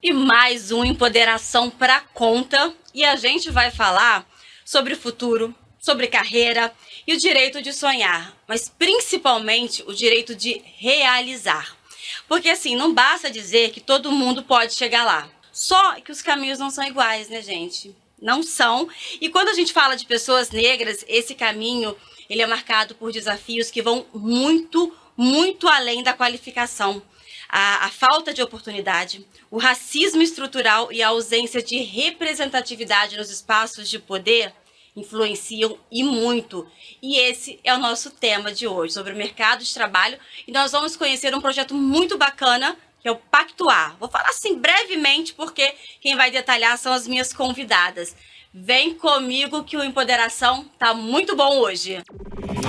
E mais um Empoderação para Conta. E a gente vai falar sobre o futuro, sobre carreira e o direito de sonhar, mas principalmente o direito de realizar. Porque assim, não basta dizer que todo mundo pode chegar lá. Só que os caminhos não são iguais, né, gente? Não são. E quando a gente fala de pessoas negras, esse caminho, ele é marcado por desafios que vão muito além da qualificação. A falta de oportunidade, o racismo estrutural e a ausência de representatividade nos espaços de poder influenciam e muito. E esse é o nosso tema de hoje, sobre o mercado de trabalho. E nós vamos conhecer um projeto muito bacana, que é o Pactuar. Vou falar assim brevemente, porque quem vai detalhar são as minhas convidadas. Vem comigo que o Empoderação tá muito bom hoje.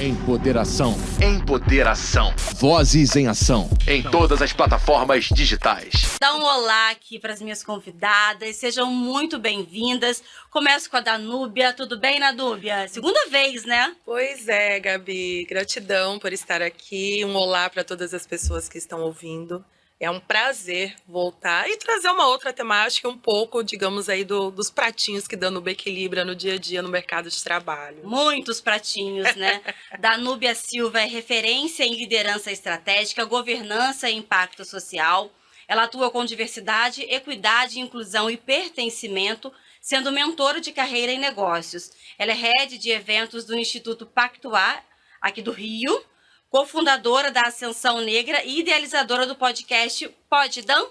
Empoderação. Empoderação. Vozes em ação. Em todas as plataformas digitais. Dá um olá aqui para as minhas convidadas. Sejam muito bem-vindas. Começo com a Danúbia. Tudo bem, Danúbia? Segunda vez, né? Pois é, Gabi. Gratidão por estar aqui. Um olá para todas as pessoas que estão ouvindo. É um prazer voltar e trazer uma outra temática, um pouco, digamos aí, dos pratinhos que Danúbia equilibra no dia a dia no mercado de trabalho. Muitos pratinhos, né? Danúbia Silva é referência em liderança estratégica, governança e impacto social. Ela atua com diversidade, equidade, inclusão e pertencimento, sendo mentora de carreira em negócios. Ela é head de eventos do Instituto Pactuar, aqui do Rio, cofundadora da Ascensão Negra e idealizadora do podcast Pode Dan?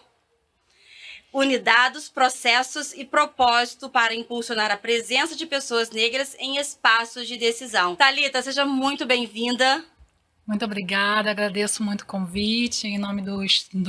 Unidados, processos e propósito para impulsionar a presença de pessoas negras em espaços de decisão. Thalita, seja muito bem-vinda. Muito obrigada, agradeço muito o convite em nome do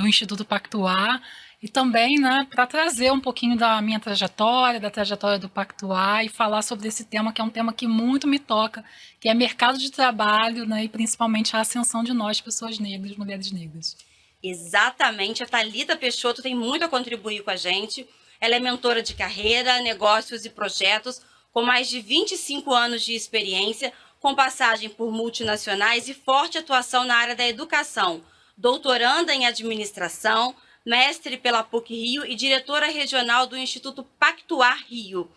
Instituto Pactuar e também, né, para trazer um pouquinho da minha trajetória, da trajetória do Pactuar e falar sobre esse tema que é um tema que muito me toca, que é mercado de trabalho, né, e principalmente a ascensão de nós, pessoas negras, mulheres negras. Exatamente, a Thalita Peixoto tem muito a contribuir com a gente. Ela é mentora de carreira, negócios e projetos, com mais de 25 anos de experiência, com passagem por multinacionais e forte atuação na área da educação, doutoranda em administração, mestre pela PUC-Rio e diretora regional do Instituto Pactuar Rio.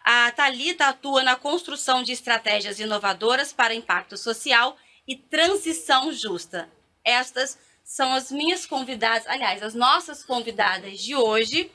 A Thalita atua na construção de estratégias inovadoras para impacto social e transição justa. Estas são as minhas convidadas, aliás, as nossas convidadas de hoje,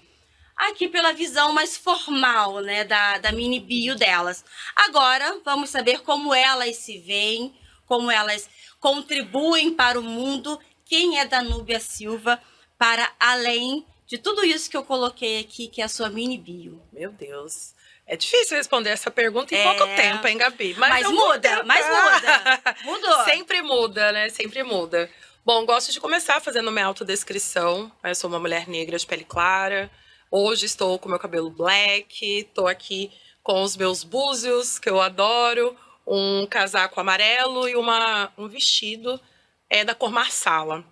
aqui pela visão mais formal, né, da mini bio delas. Agora, vamos saber como elas se veem, como elas contribuem para o mundo, quem é Danúbia Silva, para além de tudo isso que eu coloquei aqui, que é a sua mini bio. Meu Deus. É difícil responder essa pergunta em pouco tempo, hein, Gabi? Mas muda. Mudou. Sempre muda, né? Sempre muda. Bom, gosto de começar fazendo minha autodescrição. Eu sou uma mulher negra de pele clara. Hoje estou com meu cabelo black. Estou aqui com os meus búzios, que eu adoro. Um casaco amarelo e um vestido da cor marsala.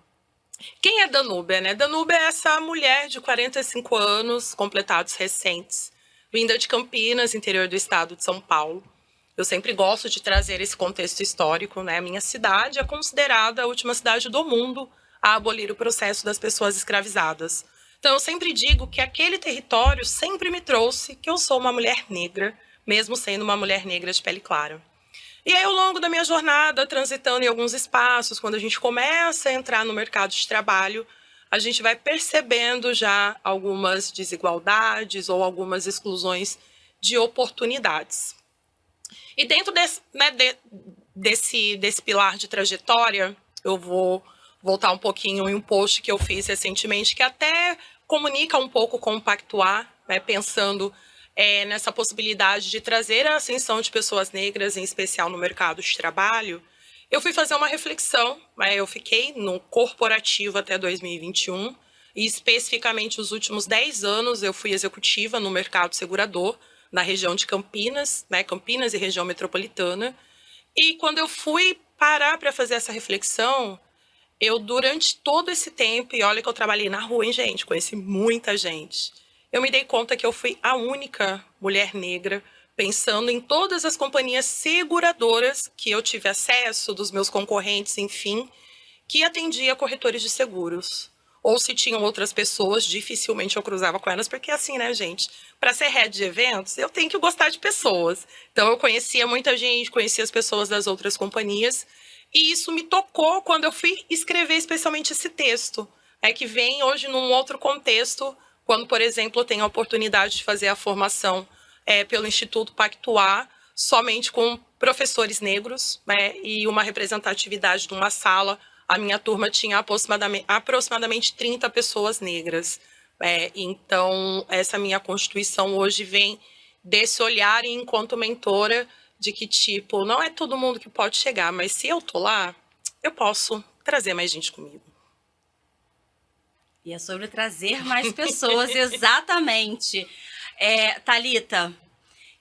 Quem é Danúbia, né? Danúbia é essa mulher de 45 anos, completados recentes, vinda de Campinas, interior do estado de São Paulo. Eu sempre gosto de trazer esse contexto histórico, né? Minha cidade é considerada a última cidade do mundo a abolir o processo das pessoas escravizadas. Então, eu sempre digo que aquele território sempre me trouxe que eu sou uma mulher negra, mesmo sendo uma mulher negra de pele clara. E aí, ao longo da minha jornada, transitando em alguns espaços, quando a gente começa a entrar no mercado de trabalho, a gente vai percebendo já algumas desigualdades ou algumas exclusões de oportunidades. E dentro desse pilar de trajetória, eu vou voltar um pouquinho em um post que eu fiz recentemente, que até comunica um pouco com o Pactuar, né, pensando nessa possibilidade de trazer a ascensão de pessoas negras, em especial no mercado de trabalho. Eu fui fazer uma reflexão, né, eu fiquei no corporativo até 2021, e especificamente os últimos 10 anos eu fui executiva no mercado segurador, na região de Campinas, né, Campinas e região metropolitana. E quando eu fui parar para fazer essa reflexão, eu durante todo esse tempo, e olha que eu trabalhei na rua, hein, gente, conheci muita gente, eu me dei conta que eu fui a única mulher negra pensando em todas as companhias seguradoras que eu tive acesso, dos meus concorrentes, enfim, que atendia corretores de seguros. ou se tinham outras pessoas, dificilmente eu cruzava com elas, porque assim, né, gente? Para ser head de eventos, eu tenho que gostar de pessoas. Então, eu conhecia muita gente, conhecia as pessoas das outras companhias, e isso me tocou quando eu fui escrever especialmente esse texto. É que vem hoje num outro contexto, quando, por exemplo, eu tenho a oportunidade de fazer a formação pelo Instituto Pactuar, somente com professores negros, né, e uma representatividade de uma sala. A minha turma tinha aproximadamente 30 pessoas negras. Então, essa minha constituição hoje vem desse olhar, e enquanto mentora, de que, tipo, não é todo mundo que pode chegar, mas se eu tô lá, eu posso trazer mais gente comigo. E é sobre trazer mais pessoas, exatamente. Thalita,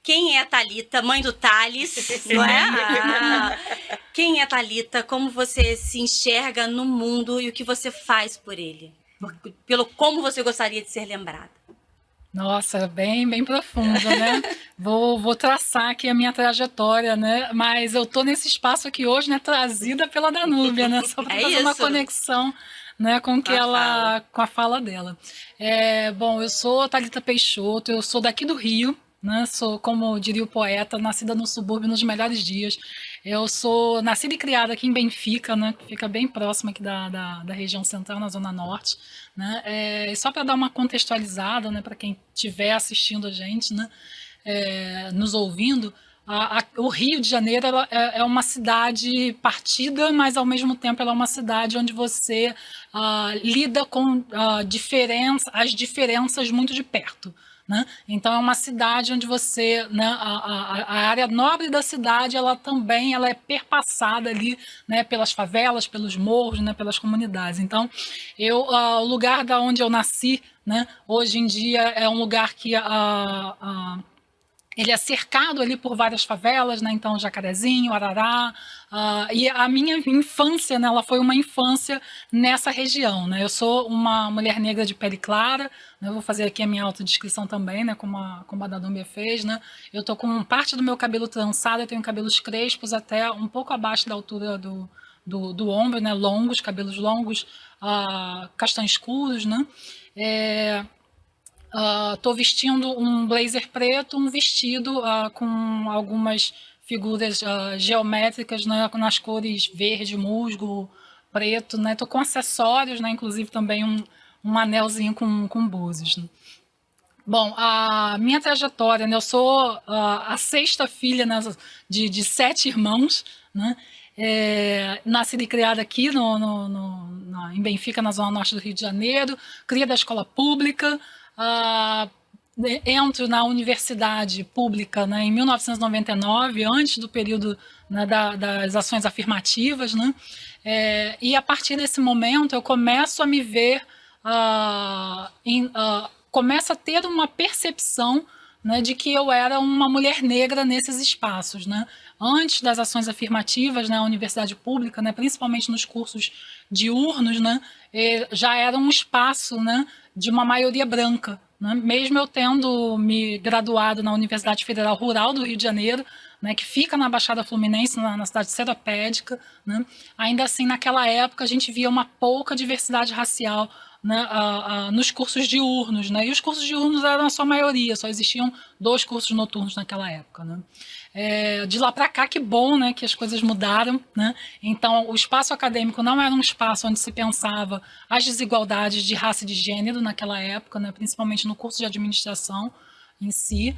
quem é Thalita? Mãe do Thales, não é? Quem é Thalita? Como você se enxerga no mundo e o que você faz por ele? Pelo como você gostaria de ser lembrada? Nossa, bem profunda, né? Vou traçar aqui a minha trajetória, né? Mas eu tô nesse espaço aqui hoje, né? Trazida pela Danúbia, né? Só para fazer uma conexão, né? Com a fala dela. Bom, eu sou Thalita Peixoto, eu sou daqui do Rio, né? Sou, como diria o poeta, nascida no subúrbio nos melhores dias. Eu sou nascida e criada aqui em Benfica, né, que fica bem próximo aqui da região central, na Zona Norte. Né, só para dar uma contextualizada, né, para quem estiver assistindo a gente, né, nos ouvindo, o Rio de Janeiro é uma cidade partida, mas ao mesmo tempo ela é uma cidade onde você lida com as diferenças muito de perto. Né? Então é uma cidade onde você, né, a área nobre da cidade, ela também é perpassada ali, né, pelas favelas, pelos morros, né, pelas comunidades. Então o lugar da onde eu nasci, né, hoje em dia é um lugar que ele é cercado ali por várias favelas, né? Então Jacarezinho, Arará, e a minha infância, né, ela foi uma infância nessa região, né? Eu sou uma mulher negra de pele clara, né? Eu vou fazer aqui a minha autodescrição também, né, como a Danúbia fez, né? Eu tô com parte do meu cabelo trançado, eu tenho cabelos crespos até um pouco abaixo da altura do ombro, né? Longos, cabelos longos, castanhos escuros, né? Estou vestindo um blazer preto, um vestido com algumas figuras geométricas, né, nas cores verde, musgo, preto. Estou com acessórios, né, inclusive também um anelzinho com búzios. Né. Bom, a minha trajetória, né, eu sou a sexta filha, né, de 7 irmãos, né, nascida e criada aqui em Benfica, na Zona Norte do Rio de Janeiro, cria da escola pública. Entro na universidade pública, né, em 1999, antes do período, né, das ações afirmativas, né, e a partir desse momento eu começo a me ver, começo a ter uma percepção, né, de que eu era uma mulher negra nesses espaços, né. Antes das ações afirmativas, né, a universidade pública, né, principalmente nos cursos diurnos, né, já era um espaço, né, de uma maioria branca, né, mesmo eu tendo me graduado na Universidade Federal Rural do Rio de Janeiro, né, que fica na Baixada Fluminense, na cidade seropédica, né, ainda assim, naquela época, a gente via uma pouca diversidade racial, né, nos cursos diurnos, né, e os cursos diurnos eram a sua maioria, só existiam 2 cursos noturnos naquela época. Né. De lá para cá, que bom, né, que as coisas mudaram, né? Então, o espaço acadêmico não era um espaço onde se pensava as desigualdades de raça e de gênero naquela época, né, principalmente no curso de administração em si.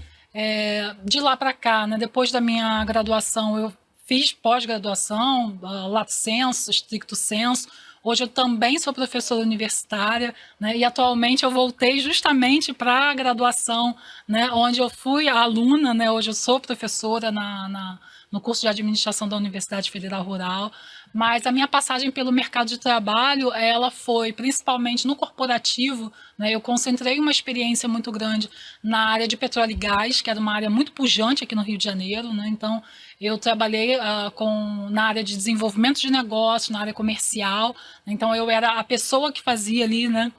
De lá para cá, né, depois da minha graduação, eu fiz pós-graduação, lato sensu, stricto sensu. Hoje eu também sou professora universitária, né, e atualmente eu voltei justamente para a graduação, né, onde eu fui aluna, né, hoje eu sou professora no curso de administração da Universidade Federal Rural, mas a minha passagem pelo mercado de trabalho, ela foi principalmente no corporativo, né, eu concentrei uma experiência muito grande na área de petróleo e gás, que era uma área muito pujante aqui no Rio de Janeiro, né, então eu trabalhei na área de desenvolvimento de negócios, na área comercial, então eu era a pessoa que fazia ali, né,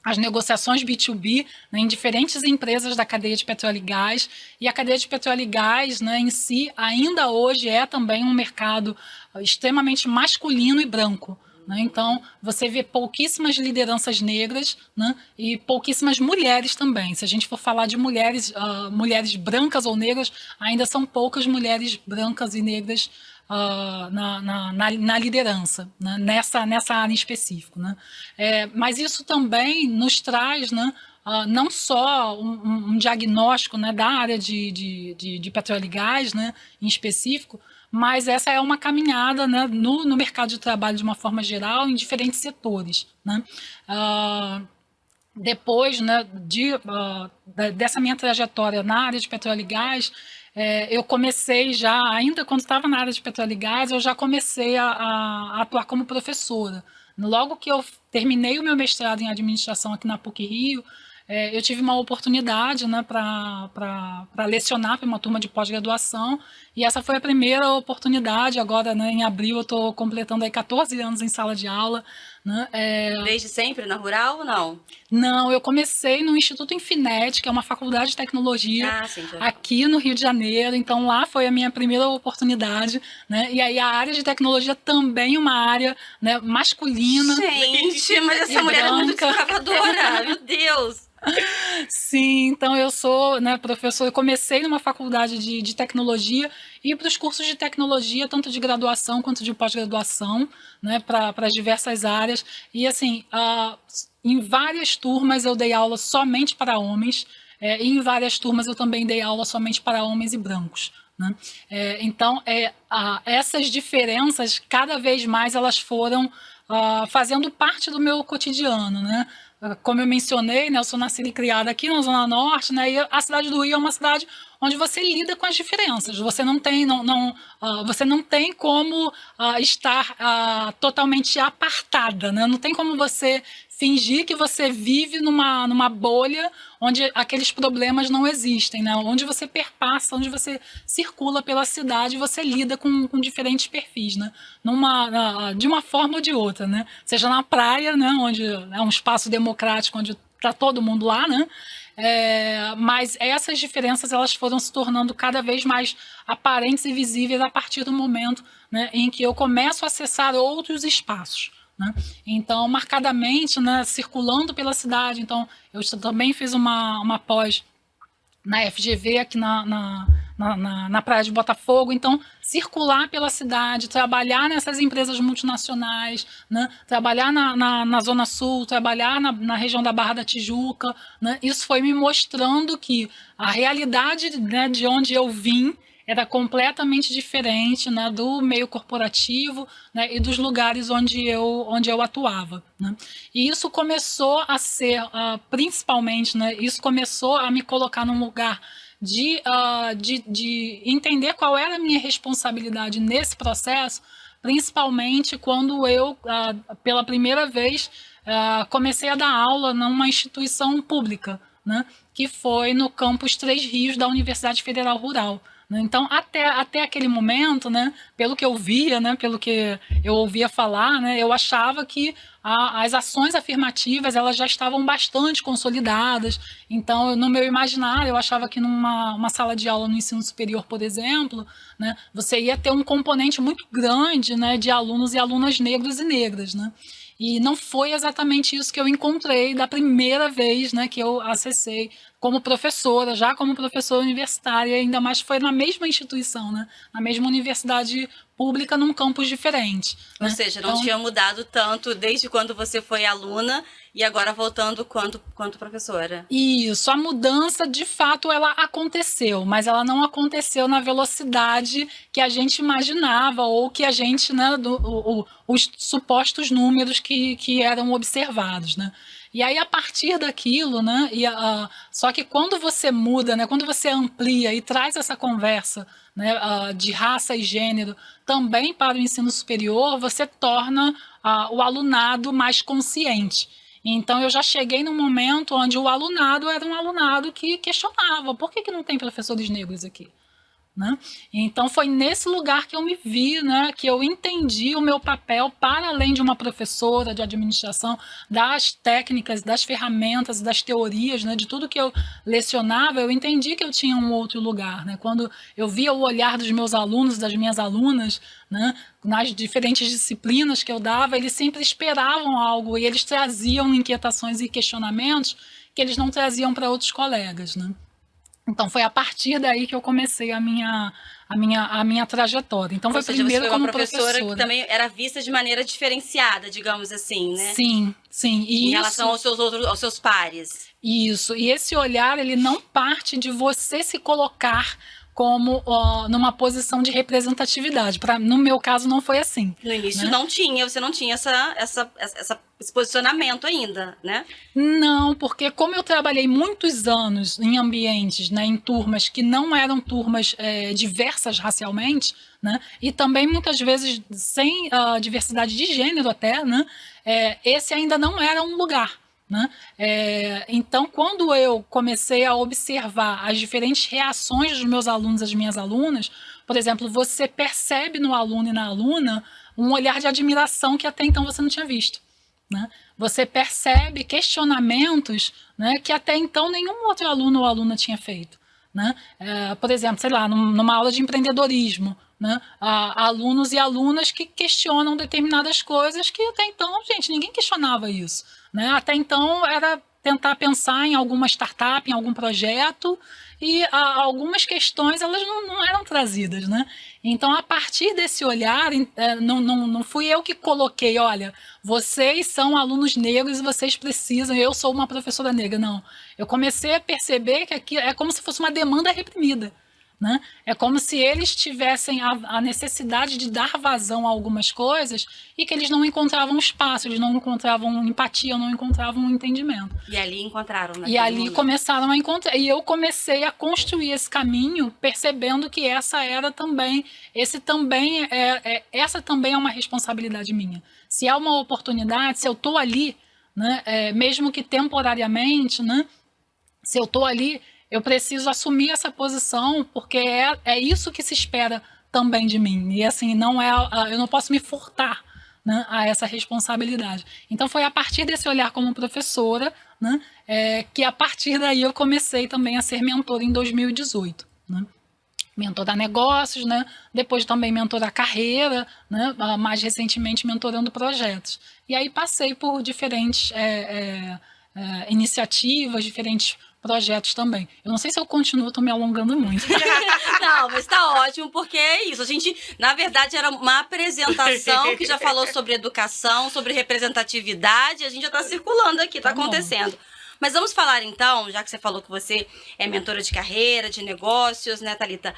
as negociações B2B, né, em diferentes empresas da cadeia de petróleo e gás, e a cadeia de petróleo e gás, né, em si ainda hoje é também um mercado extremamente masculino e branco. né? Então, você vê pouquíssimas lideranças negras, né? E pouquíssimas mulheres também. Se a gente for falar de mulheres, mulheres brancas ou negras, ainda são poucas mulheres brancas e negras na liderança, né? nessa área em específico, né? Mas isso também nos traz, né, não só um diagnóstico, né, da área de petróleo e gás, né, em específico, mas essa é uma caminhada, né, no mercado de trabalho de uma forma geral em diferentes setores, né? Depois, né, dessa minha trajetória na área de petróleo e gás, eu comecei já, ainda quando estava na área de petróleo e gás, eu já comecei a atuar como professora. Logo que eu terminei o meu mestrado em administração aqui na PUC-Rio, eu tive uma oportunidade, né, para lecionar para uma turma de pós-graduação, e essa foi a primeira oportunidade. Agora, né, em abril, eu estou completando aí 14 anos em sala de aula, né? Desde sempre na Rural ou não? Não, eu comecei no Instituto Infinet, que é uma faculdade de tecnologia Sim, aqui no Rio de Janeiro. Então, lá foi a minha primeira oportunidade, né? E aí a área de tecnologia também é uma área, né, masculina. Gente, mas essa mulher é muito escravadora, meu Deus! Sim, então eu sou, né, professora. Eu comecei numa faculdade de tecnologia e para os cursos de tecnologia, tanto de graduação quanto de pós-graduação, né, para as diversas áreas. E assim, em várias turmas eu dei aula somente para homens, e em várias turmas eu também dei aula somente para homens e brancos, né? Então, essas diferenças, cada vez mais elas foram fazendo parte do meu cotidiano, né? Como eu mencionei, né, eu sou nascida e criada aqui na Zona Norte, né, e a cidade do Rio é uma cidade onde você lida com as diferenças. Você não tem, você não tem como estar totalmente apartada, né? Não tem como você fingir que você vive numa bolha onde aqueles problemas não existem, né? Onde você perpassa, onde você circula pela cidade, você lida com diferentes perfis, né? De uma forma ou de outra, né? Seja na praia, né, onde é um espaço democrático, onde está todo mundo lá, né? Mas essas diferenças elas foram se tornando cada vez mais aparentes e visíveis a partir do momento, né, em que eu começo a acessar outros espaços, né? Então, marcadamente, né, circulando pela cidade. Então, eu também fiz uma pós na FGV, aqui na praia de Botafogo. Então, circular pela cidade, trabalhar nessas empresas multinacionais, né? Trabalhar na Zona Sul, trabalhar na região da Barra da Tijuca, né? Isso foi me mostrando que a realidade, né, de onde eu vim era completamente diferente, né, do meio corporativo, né, e dos lugares onde eu atuava, né? E isso começou a ser, principalmente, né, isso começou a me colocar num lugar de entender qual era a minha responsabilidade nesse processo, principalmente quando eu, pela primeira vez, comecei a dar aula numa instituição pública, né, que foi no campus Três Rios da Universidade Federal Rural. Então, até aquele momento, né, pelo que eu via, né, pelo que eu ouvia falar, né, eu achava que as ações afirmativas elas já estavam bastante consolidadas. Então, no meu imaginário, eu achava que numa sala de aula no ensino superior, por exemplo, né, você ia ter um componente muito grande, né, de alunos e alunas negros e negras, né? E não foi exatamente isso que eu encontrei da primeira vez, né, que eu acessei como professora, já como professora universitária, ainda mais foi na mesma instituição, né, na mesma universidade pública, num campus diferente, né? Ou seja, não tinha mudado tanto desde quando você foi aluna e agora voltando quanto professora. Isso, a mudança de fato ela aconteceu, mas ela não aconteceu na velocidade que a gente imaginava ou que a gente, né, os supostos números que eram observados, né? E aí, a partir daquilo, né, só que quando você muda, né, quando você amplia e traz essa conversa, né, de raça e gênero também para o ensino superior, você torna o alunado mais consciente. Então, eu já cheguei num momento onde o alunado era um alunado que questionava: por que não tem professores negros aqui? né? Então foi nesse lugar que eu me vi, né, que eu entendi o meu papel para além de uma professora de administração, das técnicas, das ferramentas, das teorias, né, de tudo que eu lecionava, eu entendi que eu tinha um outro lugar, né? Quando eu via o olhar dos meus alunos, das minhas alunas, né, nas diferentes disciplinas que eu dava, eles sempre esperavam algo e eles traziam inquietações e questionamentos que eles não traziam para outros colegas, né? Então foi a partir daí que eu comecei a minha trajetória. Então Ou foi seja, primeiro você foi como uma professora professora. que também era vista de maneira diferenciada, digamos assim, né? Sim, sim. E Em isso, relação aos seus pares. Isso. E esse olhar, ele não parte de você se colocar como numa posição de representatividade. No meu caso, não foi assim. No início né? você não tinha esse posicionamento ainda, né? Não, porque como eu trabalhei muitos anos em ambientes, né, em turmas que não eram turmas diversas racialmente, né, e também muitas vezes sem diversidade de gênero até, né, esse ainda não era um lugar. Né? Então, quando eu comecei a observar as diferentes reações dos meus alunos e das minhas alunas, por exemplo, você percebe no aluno e na aluna um olhar de admiração que até então você não tinha visto. Né? Você percebe questionamentos, né, que até então nenhum outro aluno ou aluna tinha feito. Né? Por exemplo, sei lá, numa aula de empreendedorismo, né, alunos e alunas que questionam determinadas coisas que até então, gente, ninguém questionava isso. Né? Até então era tentar pensar em alguma startup, em algum projeto, e algumas questões elas não eram trazidas. Né? Então, a partir desse olhar, não fui eu que coloquei, olha, vocês são alunos negros e vocês precisam, eu sou uma professora negra. Não, eu comecei a perceber que aqui é como se fosse uma demanda reprimida. Né? É como se eles tivessem a necessidade de dar vazão a algumas coisas e que eles não encontravam espaço, eles não encontravam empatia, não encontravam entendimento. E ali encontraram, né? E ali começaram a encontrar. E eu comecei a construir esse caminho, percebendo que essa também é uma responsabilidade minha. Se é uma oportunidade, se eu estou ali, né, mesmo que temporariamente, né, se eu estou ali, eu preciso assumir essa posição, porque é isso que se espera também de mim. E assim, eu não posso me furtar, né, a essa responsabilidade. Então foi a partir desse olhar como professora, né, que a partir daí eu comecei também a ser mentora em 2018. Né? Mentorar negócios, né? Depois também mentorar carreira, né? Mais recentemente mentorando projetos. E aí passei por diferentes iniciativas, diferentes projetos também. Eu não sei se eu continuo, estou me alongando muito. Não, mas está ótimo, porque é isso. A gente, na verdade, era uma apresentação que já falou sobre educação, sobre representatividade, a gente já está circulando aqui, está acontecendo. Mas vamos falar então, já que você falou que você é mentora de carreira, de negócios, né, Thalita?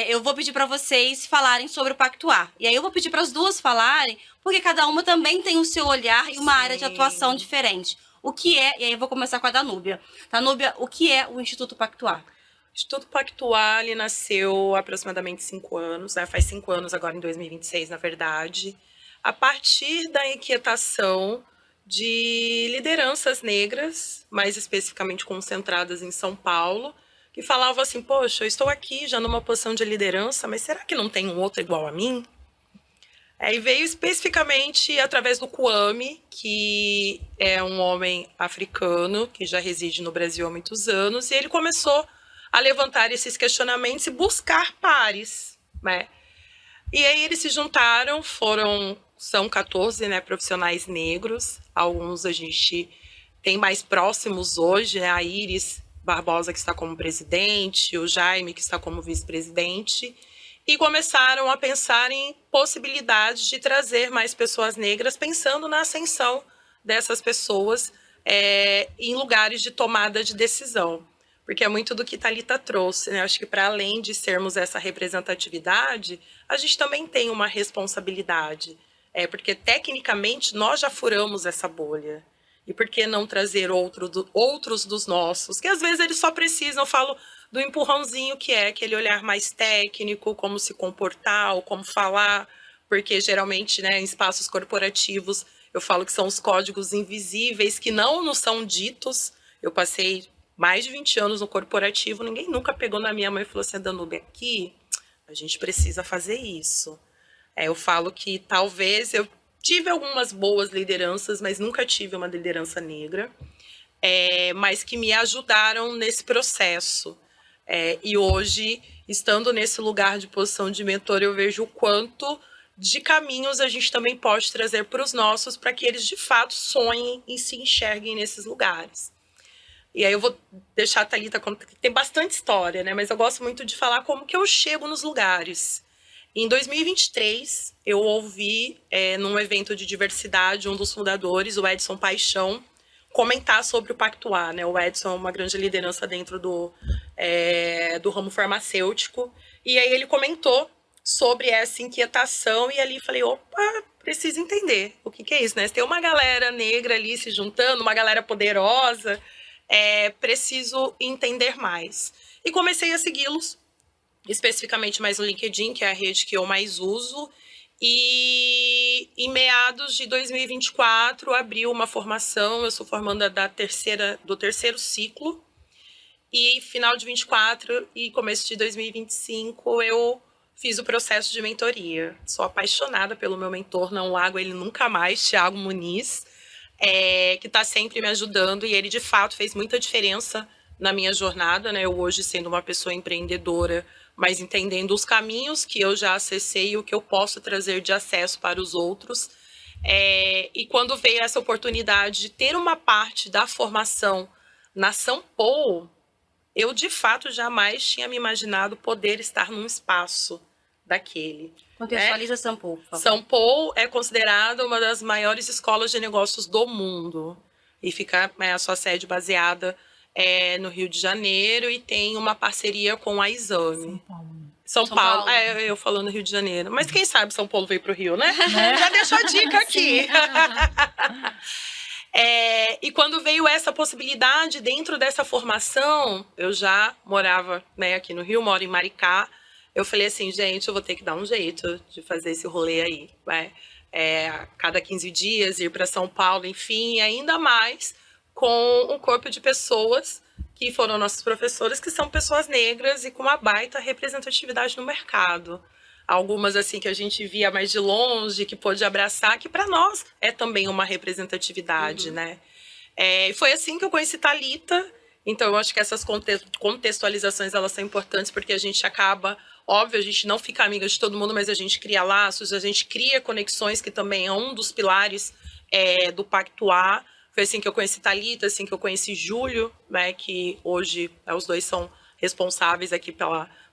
Eu vou pedir para vocês falarem sobre o Pactuar. E aí eu vou pedir para as duas falarem, porque cada uma também tem o seu olhar e uma área de atuação diferente. O que é, e aí eu vou começar com a Danúbia. Danúbia, o que é o Instituto Pactuar? O Instituto Pactuar, ele nasceu há aproximadamente 5 anos, né? Faz 5 anos agora, em 2026, na verdade, a partir da inquietação de lideranças negras, mais especificamente concentradas em São Paulo, que falavam assim, poxa, eu estou aqui já numa posição de liderança, mas será que não tem um outro igual a mim? E veio especificamente através do Kwame, que é um homem africano, que já reside no Brasil há muitos anos, e ele começou a levantar esses questionamentos e buscar pares, né? E aí eles se juntaram, são 14, né, profissionais negros, alguns a gente tem mais próximos hoje, né, a Iris Barbosa, que está como presidente, o Jaime, que está como vice-presidente, e começaram a pensar em possibilidades de trazer mais pessoas negras, pensando na ascensão dessas pessoas em lugares de tomada de decisão. Porque é muito do que Thalita trouxe, né? Acho que para além de sermos essa representatividade, a gente também tem uma responsabilidade. Porque tecnicamente nós já furamos essa bolha. E por que não trazer outros dos nossos? Que às vezes eles só precisam, eu falo do empurrãozinho, que é aquele olhar mais técnico, como se comportar, ou como falar, porque geralmente, né, em espaços corporativos, eu falo que são os códigos invisíveis que não nos são ditos. Eu passei mais de 20 anos no corporativo, ninguém nunca pegou na minha mão e falou assim, Danúbia, aqui a gente precisa fazer isso. Eu falo que talvez eu tive algumas boas lideranças, mas nunca tive uma liderança negra, mas que me ajudaram nesse processo. E hoje, estando nesse lugar de posição de mentor, eu vejo o quanto de caminhos a gente também pode trazer para os nossos, para que eles de fato sonhem e se enxerguem nesses lugares. E aí eu vou deixar a Thalita, tem bastante história, né? Mas eu gosto muito de falar como que eu chego nos lugares. Em 2023, eu ouvi, num evento de diversidade, um dos fundadores, o Edson Paixão, comentar sobre o Pactuar, né? O Edson é uma grande liderança dentro do ramo farmacêutico. E aí ele comentou sobre essa inquietação e ali falei, opa, preciso entender o que é isso, né? Se tem uma galera negra ali se juntando, uma galera poderosa, preciso entender mais. E comecei a segui-los, especificamente mais no LinkedIn, que é a rede que eu mais uso. E em meados de 2024 abriu uma formação, eu sou formanda do terceiro ciclo, e final de 24 e começo de 2025 eu fiz o processo de mentoria. Sou apaixonada pelo meu mentor, não largo ele nunca mais, Thiago Muniz, que está sempre me ajudando, e ele de fato fez muita diferença na minha jornada, né? Eu hoje sendo uma pessoa empreendedora, mas entendendo os caminhos que eu já acessei e o que eu posso trazer de acesso para os outros. E quando veio essa oportunidade de ter uma parte da formação na São Paulo, eu de fato jamais tinha me imaginado poder estar num espaço daquele. Contextualiza São Paulo, por favor. São Paulo é considerada uma das maiores escolas de negócios do mundo. E fica a sua sede baseada no Rio de Janeiro e tem uma parceria com a Exame. São Paulo. Eu falando Rio de Janeiro. Mas quem sabe São Paulo veio para o Rio, né? Já deixo a dica aqui. E quando veio essa possibilidade dentro dessa formação, eu já morava, né, aqui no Rio, moro em Maricá. Eu falei assim, gente, eu vou ter que dar um jeito de fazer esse rolê aí. A cada 15 dias, ir para São Paulo, enfim, e ainda mais com um corpo de pessoas que foram nossos professores, que são pessoas negras e com uma baita representatividade no mercado. Algumas assim que a gente via mais de longe, que pôde abraçar, que para nós é também uma representatividade, né? Foi assim que eu conheci Thalita. Então eu acho que essas contextualizações elas são importantes, porque a gente acaba, óbvio, a gente não fica amiga de todo mundo, mas a gente cria laços, a gente cria conexões, que também é um dos pilares do Pactuar. Foi assim que eu conheci Thalita, assim que eu conheci Júlio, né, que hoje os dois são responsáveis aqui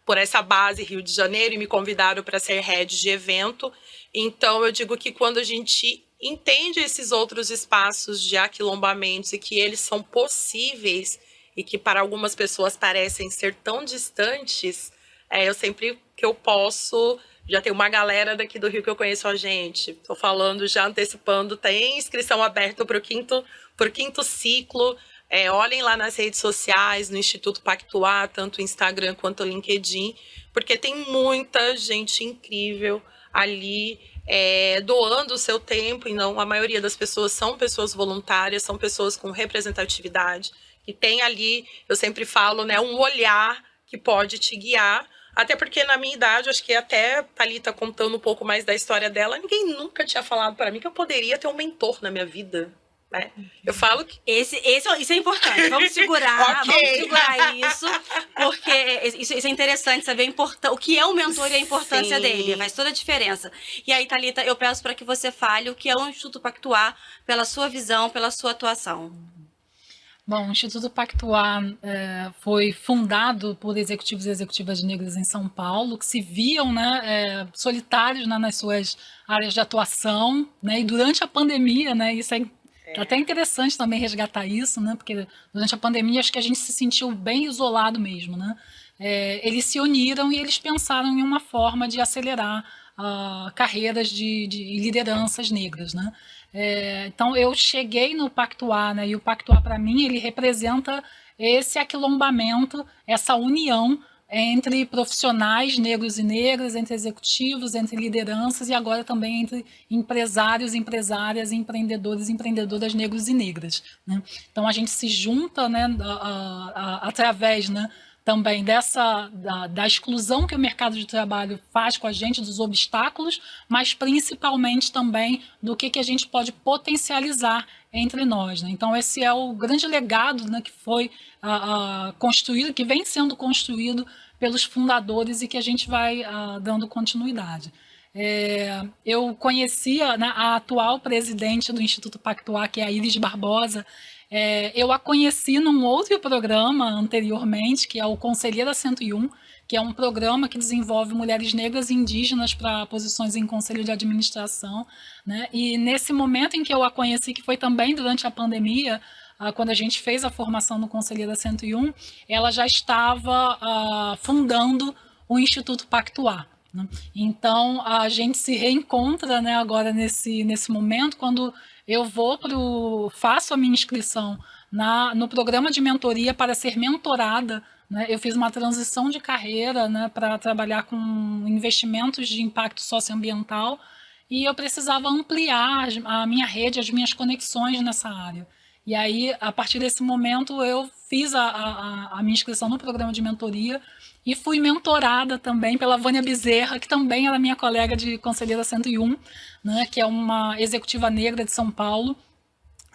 por essa base Rio de Janeiro e me convidaram para ser head de evento. Então eu digo que quando a gente entende esses outros espaços de aquilombamentos e que eles são possíveis e que para algumas pessoas parecem ser tão distantes, eu sempre que eu posso... Já tem uma galera daqui do Rio que eu conheço a gente. Estou falando, já antecipando, tem inscrição aberta para o quinto ciclo. Olhem lá nas redes sociais, no Instituto Pactuar, tanto o Instagram quanto o LinkedIn, porque tem muita gente incrível ali doando o seu tempo. E não, a maioria das pessoas são pessoas voluntárias, são pessoas com representatividade, que tem ali, eu sempre falo, né, um olhar que pode te guiar. Até porque na minha idade, acho que até Thalita contando um pouco mais da história dela, ninguém nunca tinha falado para mim que eu poderia ter um mentor na minha vida, né? Eu falo que... Isso é importante, vamos segurar, vamos segurar isso, porque isso é interessante saber o que é o mentor e a importância dele, faz toda a diferença. E aí, Thalita, eu peço para que você fale o que é o Instituto Pactuar, pela sua visão, pela sua atuação. Bom, o Instituto Pactuar foi fundado por executivos e executivas negras em São Paulo, que se viam, né, solitários, né, nas suas áreas de atuação, né, e durante a pandemia, né, isso é até interessante também resgatar isso, né, porque durante a pandemia acho que a gente se sentiu bem isolado mesmo, né. Eles se uniram e eles pensaram em uma forma de acelerar carreiras de lideranças negras, né. Então eu cheguei no Pactuar, né, e o Pactuar para mim ele representa esse aquilombamento, essa união entre profissionais negros e negras, entre executivos, entre lideranças e agora também entre empresários, empresárias, empreendedores e empreendedoras negros e negras, né? Então a gente se junta, né, através, né, também da exclusão que o mercado de trabalho faz com a gente, dos obstáculos, mas principalmente também do que a gente pode potencializar entre nós, né? Então esse é o grande legado, né, que foi construído, que vem sendo construído pelos fundadores e que a gente vai dando continuidade. Eu conhecia, né, a atual presidente do Instituto Pactuar, que é a Iris Barbosa. Eu a conheci num outro programa anteriormente, que é o Conselheira 101, que é um programa que desenvolve mulheres negras e indígenas para posições em conselho de administração, né? E nesse momento em que eu a conheci, que foi também durante a pandemia, quando a gente fez a formação no Conselheira 101, ela já estava fundando o Instituto Pactuar, né? Então a gente se reencontra, né, agora nesse momento, quando eu faço a minha inscrição no programa de mentoria para ser mentorada, né? Eu fiz uma transição de carreira, né, para trabalhar com investimentos de impacto socioambiental e eu precisava ampliar a minha rede, as minhas conexões nessa área. E aí, a partir desse momento, eu fiz a minha inscrição no programa de mentoria e fui mentorada também pela Vânia Bezerra, que também era minha colega de Conselheira 101, né, que é uma executiva negra de São Paulo.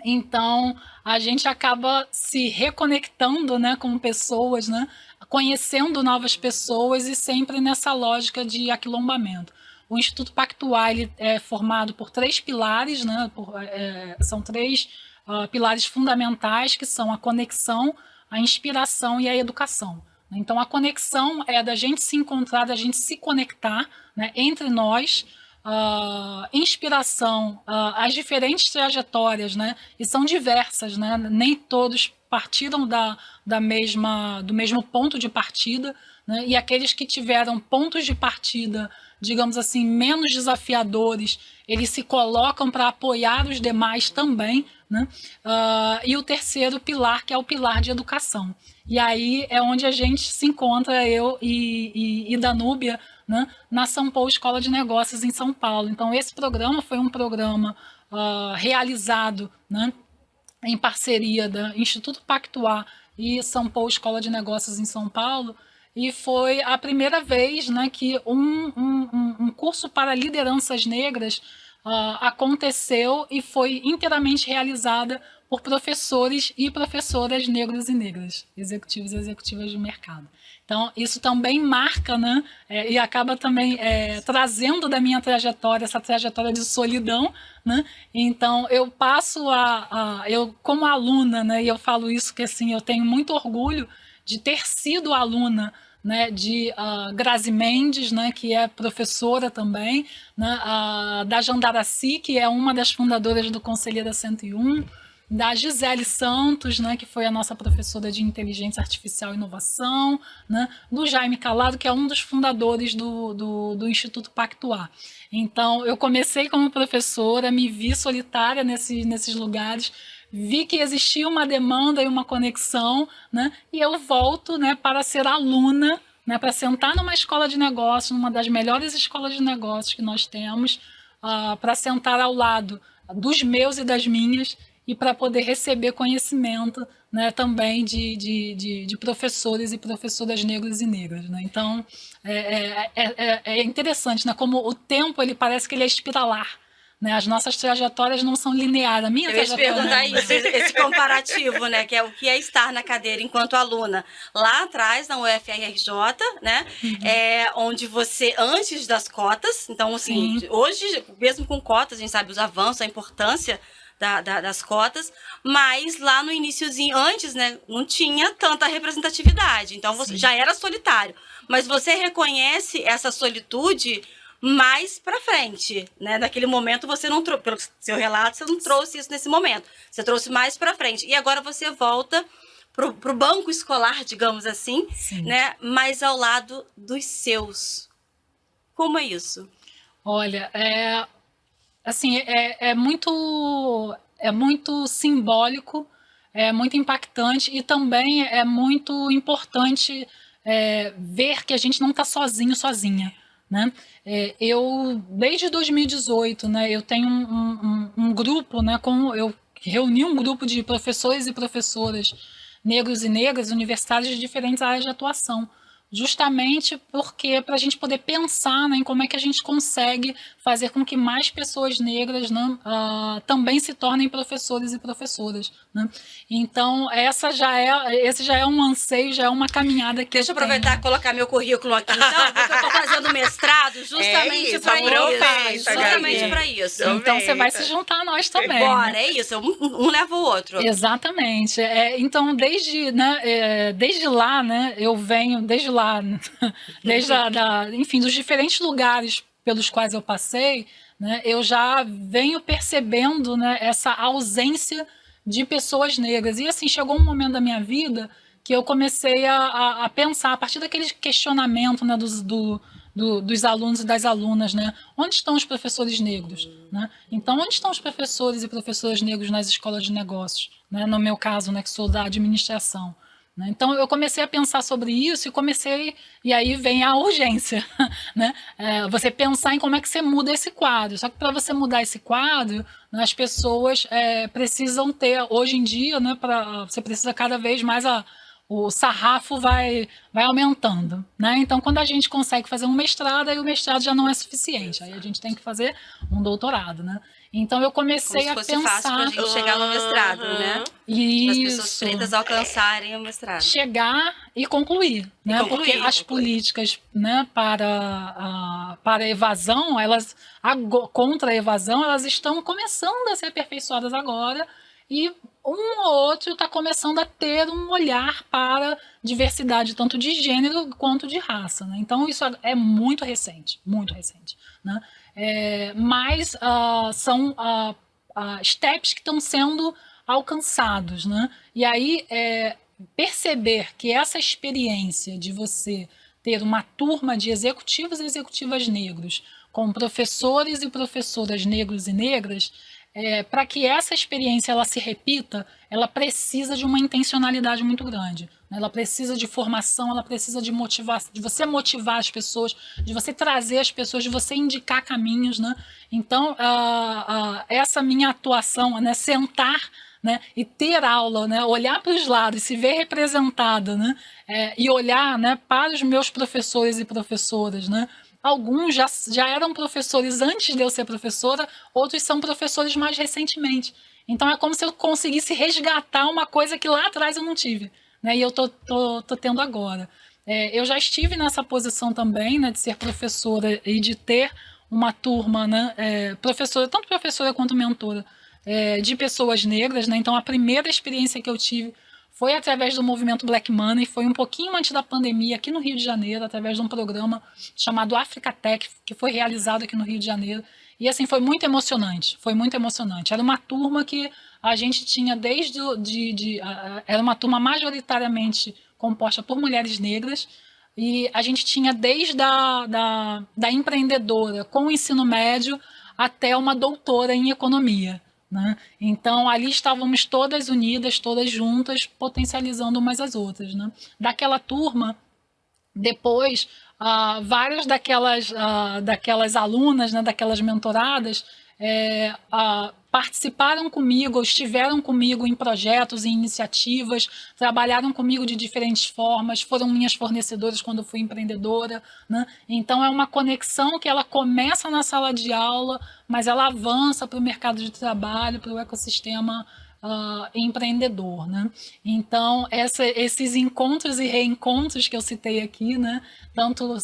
Então, a gente acaba se reconectando, né, com pessoas, né, conhecendo novas pessoas e sempre nessa lógica de aquilombamento. O Instituto Pactuar, ele é formado por 3 pilares, né, são 3 pilares fundamentais, que são a conexão, a inspiração e a educação. Então, a conexão é da gente se encontrar, da gente se conectar, né, entre nós. Inspiração, as diferentes trajetórias, né, e são diversas, né, nem todos partiram do mesmo ponto de partida, né, e aqueles que tiveram pontos de partida, digamos assim, menos desafiadores, eles se colocam para apoiar os demais também, né? E o terceiro pilar, que é o pilar de educação. E aí é onde a gente se encontra, eu e Danúbia, né, na São Paulo Escola de Negócios em São Paulo. Então esse programa foi um programa realizado, né, em parceria do Instituto Pactuar e São Paulo Escola de Negócios em São Paulo, e foi a primeira vez, né, que um curso para lideranças negras aconteceu e foi inteiramente realizada por professores e professoras negros e negras, executivos e executivas de mercado. Então, isso também marca, né, e acaba também trazendo da minha trajetória, essa trajetória de solidão, né? Então, eu passo eu como aluna, né, e eu falo isso que assim, eu tenho muito orgulho de ter sido aluna, né, de Grazi Mendes, né, que é professora também, né, da Jandaraci, que é uma das fundadoras do Conselheira 101, da Gisele Santos, né, que foi a nossa professora de Inteligência Artificial e Inovação, né, do Jaime Calado, que é um dos fundadores do Instituto Pactuar. Então, eu comecei como professora, me vi solitária nesses lugares, vi que existia uma demanda e uma conexão, né, e eu volto, né, para ser aluna, né, para sentar numa escola de negócios, numa das melhores escolas de negócios que nós temos, para sentar ao lado dos meus e das minhas, e para poder receber conhecimento, né, também de professores e professoras negros e negras, né? Então, é interessante, né, como o tempo ele parece que ele é espiralar, né? As nossas trajetórias não são lineares. A minha trajetória... Eu ia te perguntar isso, esse comparativo, né, que é o que é estar na cadeira enquanto aluna. Lá atrás, na UFRJ, né, onde você, antes das cotas, então, assim, hoje, mesmo com cotas, a gente sabe os avanços, a importância das cotas, mas lá no iniciozinho, antes, né, não tinha tanta representatividade, então você já era solitário, mas você reconhece essa solitude mais pra frente, né, naquele momento você não trouxe, pelo seu relato, você não trouxe isso nesse momento, você trouxe mais pra frente, e agora você volta pro banco escolar, digamos assim, né, mas ao lado dos seus. Como é isso? Olha, assim, é muito simbólico, é muito impactante e também é muito importante ver que a gente não está sozinha, né? Eu, desde 2018, né, eu tenho um grupo, né, eu reuni um grupo de professores e professoras negros e negras, universitários de diferentes áreas de atuação. Justamente porque para a gente poder pensar, né, em como é que a gente consegue fazer com que mais pessoas negras, né, também se tornem professores e professoras, né? Então esse já é um anseio, já é uma caminhada que Deixa eu aproveitar e colocar meu currículo aqui, então, porque eu estou fazendo mestrado justamente para isso. Justamente para isso. Então você vai se juntar a nós também. Bora, né? é isso, um leva o outro. Exatamente. Então, desde lá, né, eu venho, desde lá, desde enfim, dos diferentes lugares pelos quais eu passei, né, eu já venho percebendo, né, essa ausência de pessoas negras. E assim, chegou um momento da minha vida que eu comecei a pensar, a partir daquele questionamento, né, dos alunos e das alunas, né? Onde estão os professores negros? Né? Então, onde estão os professores e professoras negros nas escolas de negócios? Né? No meu caso, né, que sou da administração. Né? Então, eu comecei a pensar sobre isso e aí vem a urgência. Né? Você pensar em como é que você muda esse quadro. Só que para você mudar esse quadro, né, as pessoas precisam ter, hoje em dia, né, você precisa cada vez mais o sarrafo vai aumentando, né? Então, quando a gente consegue fazer um mestrado, aí o mestrado já não é suficiente, aí a gente tem que fazer um doutorado, né? Então, eu comecei a pensar... Como se fosse fácil pra gente chegar no mestrado, né? Isso. Para as pessoas pretas alcançarem o mestrado. Chegar e concluir, né? Porque as políticas, né, para a evasão, contra a evasão, elas estão começando a ser aperfeiçoadas agora, e um ou outro está começando a ter um olhar para diversidade, tanto de gênero quanto de raça. Né? Então, isso é muito recente, muito recente. Né? Mas são steps que estão sendo alcançados. Né? E aí, perceber que essa experiência de você ter uma turma de executivos e executivas negros, com professores e professoras negros e negras, para que essa experiência ela se repita, ela precisa de uma intencionalidade muito grande. Né? Ela precisa de formação, ela precisa de você motivar as pessoas, de você trazer as pessoas, de você indicar caminhos. Né? Então, essa minha atuação, né, sentar, né, e ter aula, né, olhar para os lados, se ver representada, né, e olhar, né, para os meus professores e professoras, né. Alguns já eram professores antes de eu ser professora, outros são professores mais recentemente. Então é como se eu conseguisse resgatar uma coisa que lá atrás eu não tive, né, e eu tô tendo agora. Eu já estive nessa posição também, né, de ser professora e de ter uma turma, né, professora, tanto professora quanto mentora, de pessoas negras, né? Então a primeira experiência que eu tive foi através do movimento Black Money, foi um pouquinho antes da pandemia aqui no Rio de Janeiro, através de um programa chamado Africa Tech, que foi realizado aqui no Rio de Janeiro, e assim foi muito emocionante, Era uma turma que a gente tinha era uma turma majoritariamente composta por mulheres negras, e a gente tinha desde da empreendedora com o ensino médio até uma doutora em economia. Né? Então, ali estávamos todas unidas, todas juntas, potencializando umas às outras. Né? Daquela turma, depois, várias daquelas alunas, né, daquelas mentoradas, participaram comigo, estiveram comigo em projetos, em iniciativas, trabalharam comigo de diferentes formas, foram minhas fornecedoras quando eu fui empreendedora. Né? Então, é uma conexão que ela começa na sala de aula, mas ela avança para o mercado de trabalho, para o ecossistema empreendedor. Né? Então, esses encontros e reencontros que eu citei aqui, né, tanto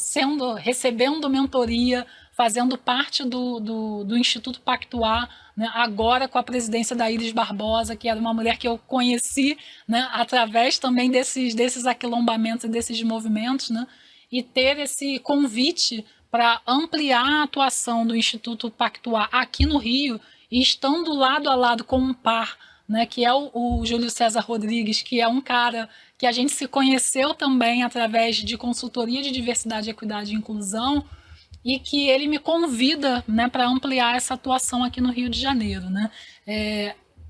recebendo mentoria, fazendo parte do Instituto Pactuar, né, agora com a presidência da Iris Barbosa, que era uma mulher que eu conheci, né, através também desses aquilombamentos e desses movimentos, né, e ter esse convite para ampliar a atuação do Instituto Pactuar aqui no Rio, e estando lado a lado com um par, né, que é o Júlio César Rodrigues, que é um cara que a gente se conheceu também através de consultoria de diversidade, equidade e inclusão, e que ele me convida, né, para ampliar essa atuação aqui no Rio de Janeiro. Né?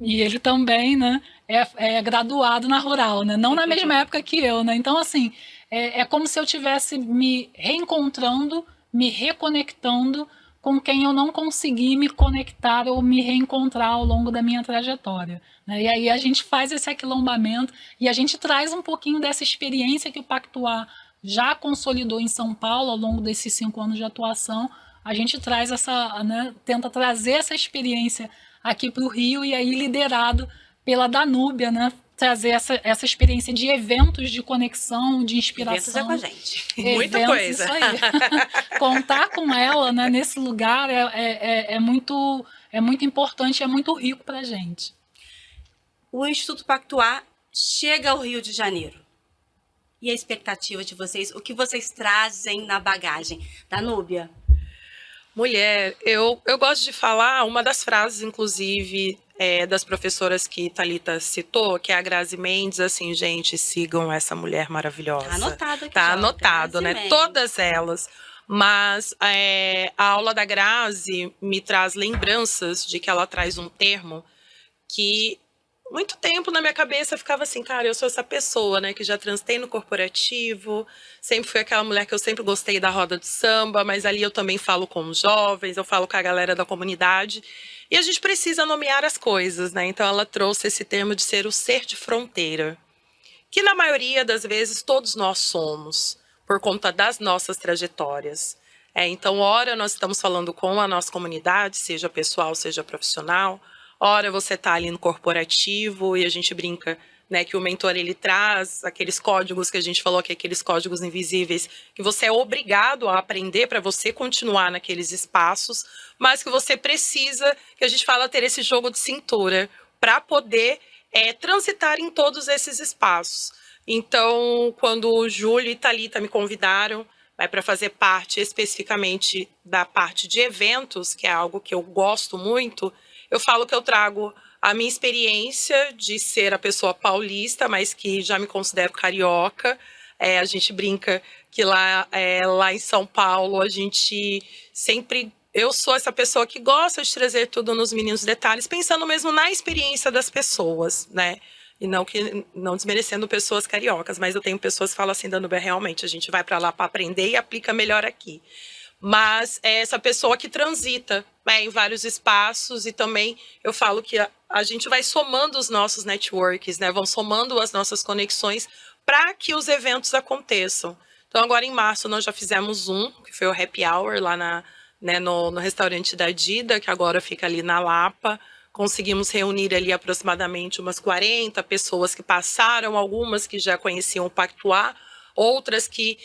E ele também, né, é graduado na Rural, né? Não na mesma época que eu. Né? Então, assim, é como se eu estivesse me reencontrando, me reconectando com quem eu não consegui me conectar ou me reencontrar ao longo da minha trajetória, né? E aí a gente faz esse aquilombamento e a gente traz um pouquinho dessa experiência que o Pactuar já consolidou em São Paulo ao longo desses 5 anos de atuação. A gente traz né, tenta trazer essa experiência aqui para o Rio, e aí liderado pela Danúbia, né, trazer essa experiência de eventos de conexão, de inspiração. Eventos é com a gente. Muita coisa. Isso aí. Contar com ela, né, nesse lugar é muito importante, é muito rico para a gente. O Instituto Pactuar chega ao Rio de Janeiro. E a expectativa de vocês? O que vocês trazem na bagagem? Danúbia? Mulher, eu gosto de falar uma das frases, inclusive, das professoras que Thalita citou, que é a Grazi Mendes, assim, gente, sigam essa mulher maravilhosa. Tá anotado aqui. Tá já, anotado, Grazi né? Mendes. Todas elas. Mas a aula da Grazi me traz lembranças de que ela traz um termo que muito tempo na minha cabeça ficava assim, cara, eu sou essa pessoa, né, que já transitei no corporativo, sempre fui aquela mulher que eu sempre gostei da roda de samba, mas ali eu também falo com os jovens, eu falo com a galera da comunidade, e a gente precisa nomear as coisas, né? Então ela trouxe esse termo de ser o ser de fronteira, que na maioria das vezes todos nós somos, por conta das nossas trajetórias. Então, ora nós estamos falando com a nossa comunidade, seja pessoal, seja profissional. Ora, você está ali no corporativo e a gente brinca, né, que o mentor ele traz aqueles códigos que a gente falou, que é aqueles códigos invisíveis, que você é obrigado a aprender para você continuar naqueles espaços, mas que você precisa, que a gente fala, ter esse jogo de cintura para poder transitar em todos esses espaços. Então, quando o Júlio e Thalita me convidaram para fazer parte especificamente da parte de eventos, que é algo que eu gosto muito, eu falo que eu trago a minha experiência de ser a pessoa paulista, mas que já me considero carioca. A gente brinca que lá em São Paulo, a gente sempre... Eu sou essa pessoa que gosta de trazer tudo nos mínimos detalhes, pensando mesmo na experiência das pessoas, né? E não desmerecendo pessoas cariocas, mas eu tenho pessoas que falam assim, Danúbia, realmente, a gente vai para lá para aprender e aplica melhor aqui. Mas é essa pessoa que transita, né, em vários espaços, e também eu falo que a gente vai somando os nossos networks, né, vão somando as nossas conexões para que os eventos aconteçam. Então, agora em março, nós já fizemos que foi o Happy Hour lá no restaurante da Dida, que agora fica ali na Lapa. Conseguimos reunir ali aproximadamente umas 40 pessoas que passaram, algumas que já conheciam o Pactuar, outras que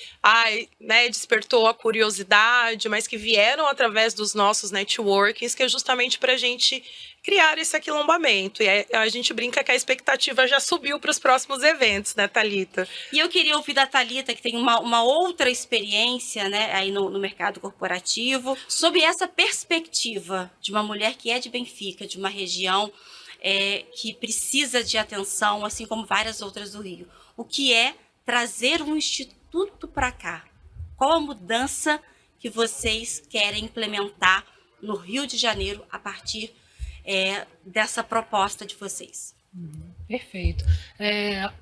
despertou a curiosidade, mas que vieram através dos nossos networkings, que é justamente para a gente criar esse aquilombamento. E a gente brinca que a expectativa já subiu para os próximos eventos, né, Thalita? E eu queria ouvir da Thalita, que tem uma outra experiência, né, aí no mercado corporativo, sobre essa perspectiva de uma mulher que é de Benfica, de uma região que precisa de atenção, assim como várias outras do Rio. O que é trazer um instituto para cá? Qual a mudança que vocês querem implementar no Rio de Janeiro a partir dessa proposta de vocês? Perfeito.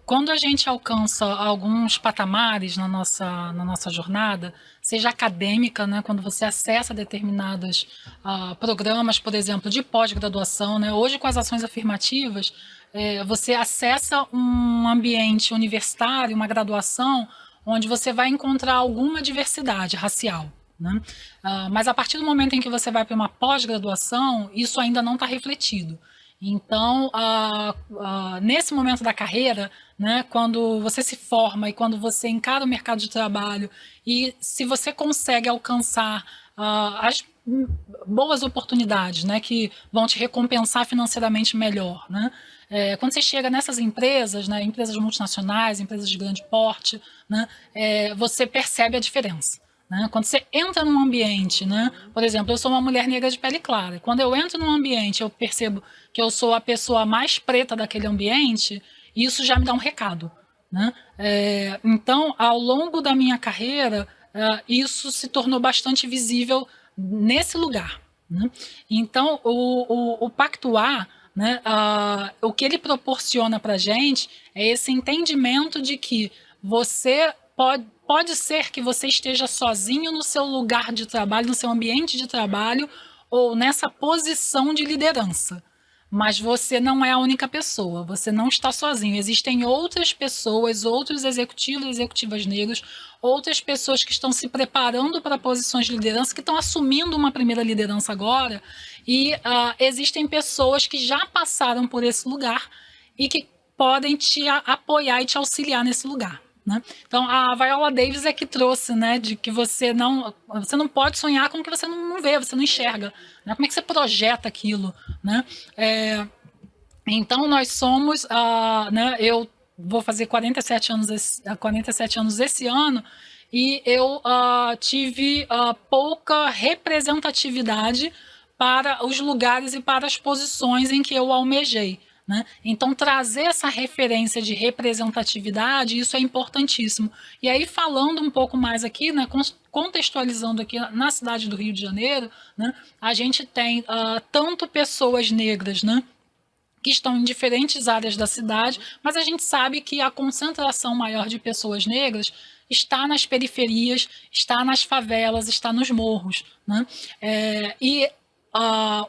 Quando a gente alcança alguns patamares na nossa jornada, seja acadêmica, né, quando você acessa determinados programas, por exemplo, de pós-graduação, né, hoje com as ações afirmativas, você acessa um ambiente universitário, uma graduação, onde você vai encontrar alguma diversidade racial, né? Mas a partir do momento em que você vai para uma pós-graduação, isso ainda não está refletido. Então, nesse momento da carreira, né, quando você se forma e quando você encara o mercado de trabalho, e se você consegue alcançar as boas oportunidades, né, que vão te recompensar financeiramente melhor, né? Quando você chega nessas empresas, né, empresas multinacionais, empresas de grande porte, né, você percebe a diferença. Né? Quando você entra num ambiente, né? Por exemplo, eu sou uma mulher negra de pele clara. Quando eu entro num ambiente, eu percebo que eu sou a pessoa mais preta daquele ambiente, e isso já me dá um recado. Né? Então, ao longo da minha carreira, isso se tornou bastante visível nesse lugar. Né? Então, o Pactuar, né, o que ele proporciona para a gente é esse entendimento de que você pode ser que você esteja sozinho no seu lugar de trabalho, no seu ambiente de trabalho, ou nessa posição de liderança. Mas você não é a única pessoa, você não está sozinho. Existem outras pessoas, outros executivos e executivas negros, outras pessoas que estão se preparando para posições de liderança, que estão assumindo uma primeira liderança agora, e existem pessoas que já passaram por esse lugar e que podem te apoiar e te auxiliar nesse lugar. Né? Então, a Viola Davis é que trouxe, né, de que você não pode sonhar com o que você não vê, você não enxerga. Né? Como é que você projeta aquilo? Né? Então, nós somos, né, eu vou fazer 47 anos esse ano, e eu tive pouca representatividade para os lugares e para as posições em que eu almejei. Né? Então, trazer essa referência de representatividade, isso é importantíssimo. E aí, falando um pouco mais aqui, né, contextualizando aqui na cidade do Rio de Janeiro, né, a gente tem tanto pessoas negras, né, que estão em diferentes áreas da cidade, mas a gente sabe que a concentração maior de pessoas negras está nas periferias, está nas favelas, está nos morros. Né?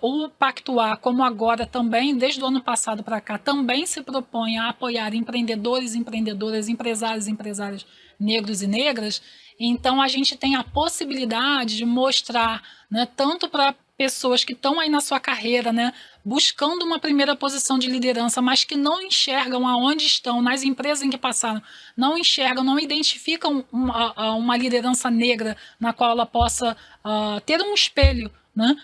O Pactuar, como agora também, desde o ano passado para cá, também se propõe a apoiar empreendedores, empreendedoras, empresários e empresárias negros e negras. Então, a gente tem a possibilidade de mostrar, né, tanto para pessoas que estão aí na sua carreira, né, buscando uma primeira posição de liderança, mas que não enxergam aonde estão, nas empresas em que passaram, não enxergam, não identificam uma liderança negra na qual ela possa ter um espelho, né,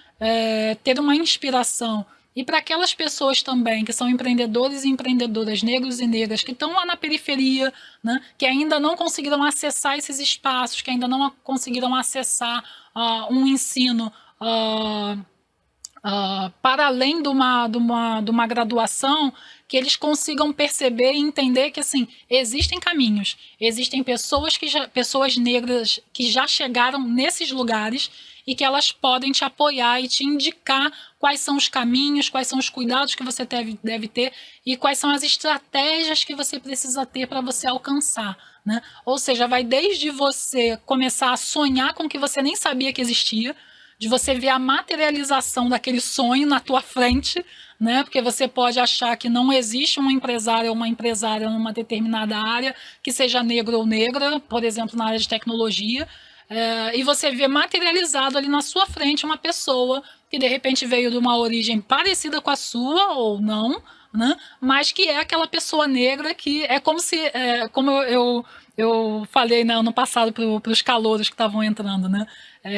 ter uma inspiração. E para aquelas pessoas também que são empreendedores e empreendedoras negros e negras que estão lá na periferia, né, que ainda não conseguiram acessar esses espaços, que ainda não conseguiram acessar um ensino para além de uma graduação, que eles consigam perceber e entender que assim, existem caminhos, existem pessoas negras que já chegaram nesses lugares e que elas podem te apoiar e te indicar quais são os caminhos, quais são os cuidados que você deve ter e quais são as estratégias que você precisa ter para você alcançar. Né? Ou seja, vai desde você começar a sonhar com o que você nem sabia que existia, de você ver a materialização daquele sonho na tua frente, né? Porque você pode achar que não existe um empresário ou uma empresária numa determinada área que seja negro ou negra, por exemplo, na área de tecnologia, e você vê materializado ali na sua frente uma pessoa que de repente veio de uma origem parecida com a sua ou não, né? Mas que é aquela pessoa negra que é como se, como eu falei, né, ano passado para os calouros que estavam entrando, né,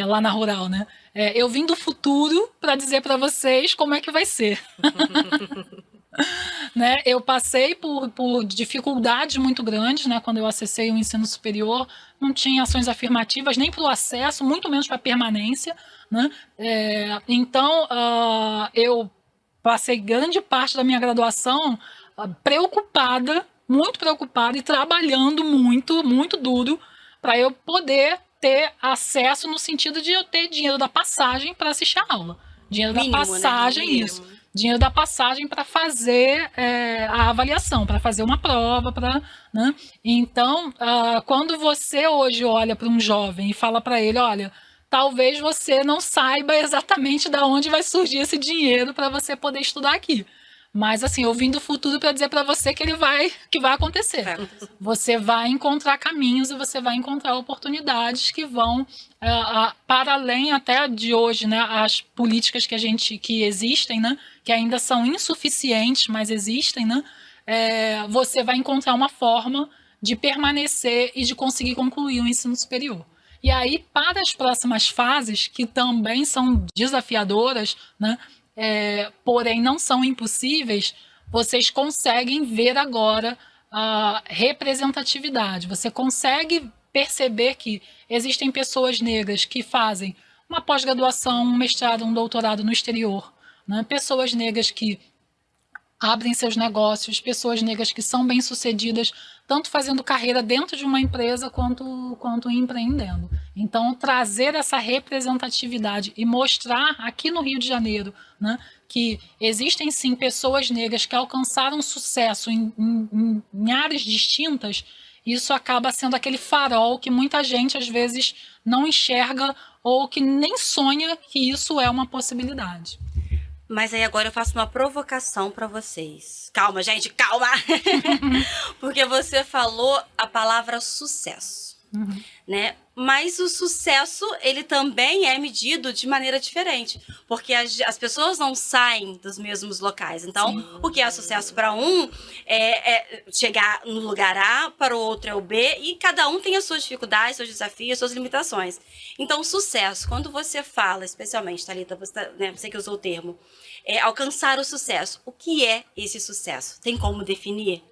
lá na Rural, né? Eu vim do futuro para dizer para vocês como é que vai ser. Né? Eu passei por dificuldades muito grandes, né? Quando eu acessei o ensino superior, não tinha ações afirmativas nem para o acesso, muito menos para a permanência. Né? Então, eu passei grande parte da minha graduação preocupada, muito preocupada e trabalhando muito, muito duro para eu poder ter acesso no sentido de eu ter dinheiro da passagem para assistir a aula. Dinheiro mínimo, da passagem, né? Isso. Dinheiro da passagem para fazer a avaliação, para fazer uma prova. Né? Então, quando você hoje olha para um jovem e fala para ele, olha, talvez você não saiba exatamente de onde vai surgir esse dinheiro para você poder estudar aqui. Mas, assim, eu vim do futuro para dizer para você que vai acontecer. Você vai encontrar caminhos e você vai encontrar oportunidades que vão, para além até de hoje, né, as políticas que existem, né, que ainda são insuficientes, mas existem, né, você vai encontrar uma forma de permanecer e de conseguir concluir o ensino superior. E aí, para as próximas fases, que também são desafiadoras, né, porém não são impossíveis, vocês conseguem ver agora a representatividade. Você consegue perceber que existem pessoas negras que fazem uma pós-graduação, um mestrado, um doutorado no exterior, né? Pessoas negras que abrem seus negócios, pessoas negras que são bem-sucedidas, tanto fazendo carreira dentro de uma empresa quanto empreendendo. Então, trazer essa representatividade e mostrar aqui no Rio de Janeiro, né, que existem sim pessoas negras que alcançaram sucesso em áreas distintas, isso acaba sendo aquele farol que muita gente às vezes não enxerga ou que nem sonha que isso é uma possibilidade. Mas aí agora eu faço uma provocação para vocês. Calma, gente, calma! Porque você falou a palavra sucesso, né? Mas o sucesso, ele também é medido de maneira diferente. Porque as pessoas não saem dos mesmos locais. Então, o que é sucesso para um é chegar no lugar A, para o outro é o B, e cada um tem as suas dificuldades, seus desafios, suas limitações. Então, sucesso, quando você fala, especialmente, Thalita, você que usou o termo, alcançar o sucesso. O que é esse sucesso? Tem como definir?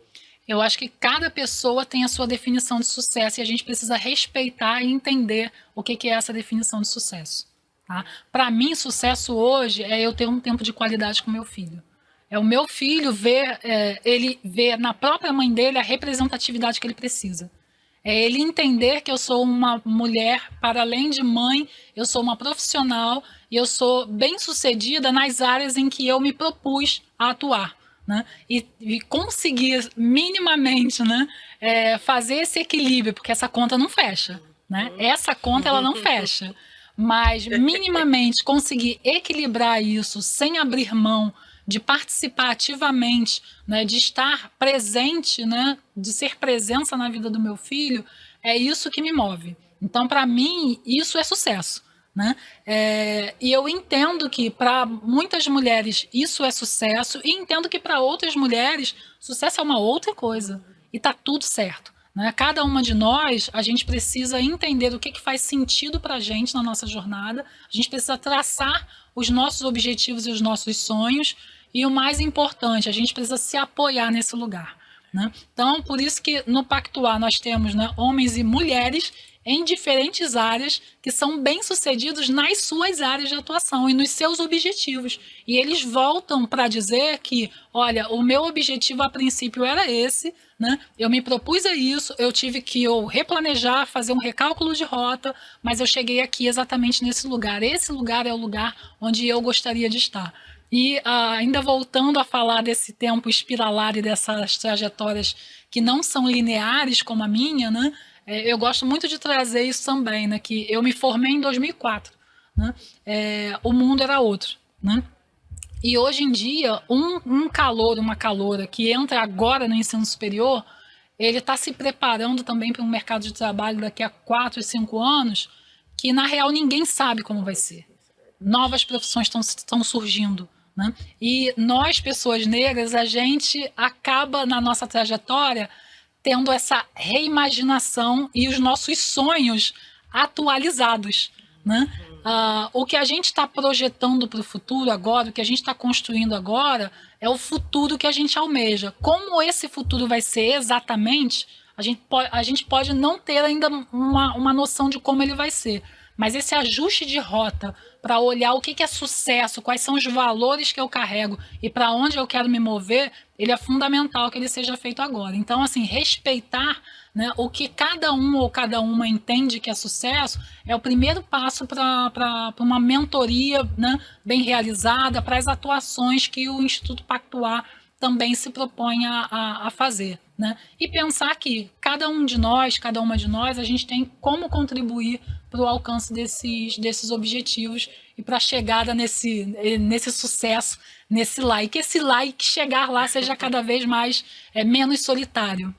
Eu acho que cada pessoa tem a sua definição de sucesso e a gente precisa respeitar e entender o que é essa definição de sucesso. Tá? Para mim, sucesso hoje é eu ter um tempo de qualidade com meu filho. É o meu filho ver, ele ver na própria mãe dele a representatividade que ele precisa. É ele entender que eu sou uma mulher, para além de mãe, eu sou uma profissional e eu sou bem-sucedida nas áreas em que eu me propus a atuar. Né? E conseguir minimamente, né, fazer esse equilíbrio, porque essa conta não fecha, né? Essa conta ela não fecha, mas minimamente conseguir equilibrar isso sem abrir mão de participar ativamente, né, de estar presente, né, de ser presença na vida do meu filho, é isso que me move. Então, para mim, isso é sucesso. Né? E eu entendo que para muitas mulheres isso é sucesso e entendo que para outras mulheres sucesso é uma outra coisa e tá tudo certo, né? Cada uma de nós, a gente precisa entender o que faz sentido para a gente na nossa jornada, a gente precisa traçar os nossos objetivos e os nossos sonhos e o mais importante, a gente precisa se apoiar nesse lugar, né? Então, por isso que no Pactuar nós temos, né, homens e mulheres em diferentes áreas que são bem-sucedidos nas suas áreas de atuação e nos seus objetivos. E eles voltam para dizer que, olha, o meu objetivo a princípio era esse, né? Eu me propus a isso, eu tive que replanejar, fazer um recálculo de rota, mas eu cheguei aqui exatamente nesse lugar. Esse lugar é o lugar onde eu gostaria de estar. E ainda voltando a falar desse tempo espiralar e dessas trajetórias que não são lineares como a minha, né? Eu gosto muito de trazer isso também, né? Que eu me formei em 2004, né? O mundo era outro, né? E hoje em dia, um calouro, uma caloura que entra agora no ensino superior, ele está se preparando também para um mercado de trabalho daqui a 4, 5 anos, que na real ninguém sabe como vai ser. Novas profissões estão surgindo, né? E nós, pessoas negras, a gente acaba na nossa trajetória tendo essa reimaginação e os nossos sonhos atualizados, né? O que a gente está projetando para o futuro agora, o que a gente está construindo agora, é o futuro que a gente almeja. Como esse futuro vai ser exatamente, a gente pode não ter ainda uma noção de como ele vai ser, mas esse ajuste de rota para olhar o que é sucesso, quais são os valores que eu carrego e para onde eu quero me mover, ele é fundamental que ele seja feito agora. Então, assim, respeitar, né, o que cada um ou cada uma entende que é sucesso é o primeiro passo para uma mentoria, né, bem realizada, para as atuações que o Instituto Pactuar também se propõe a fazer, né? E pensar que cada um de nós, cada uma de nós, a gente tem como contribuir para o alcance desses objetivos e para a chegada nesse sucesso, nesse lá. E que esse lá e que chegar lá seja cada vez mais menos solitário.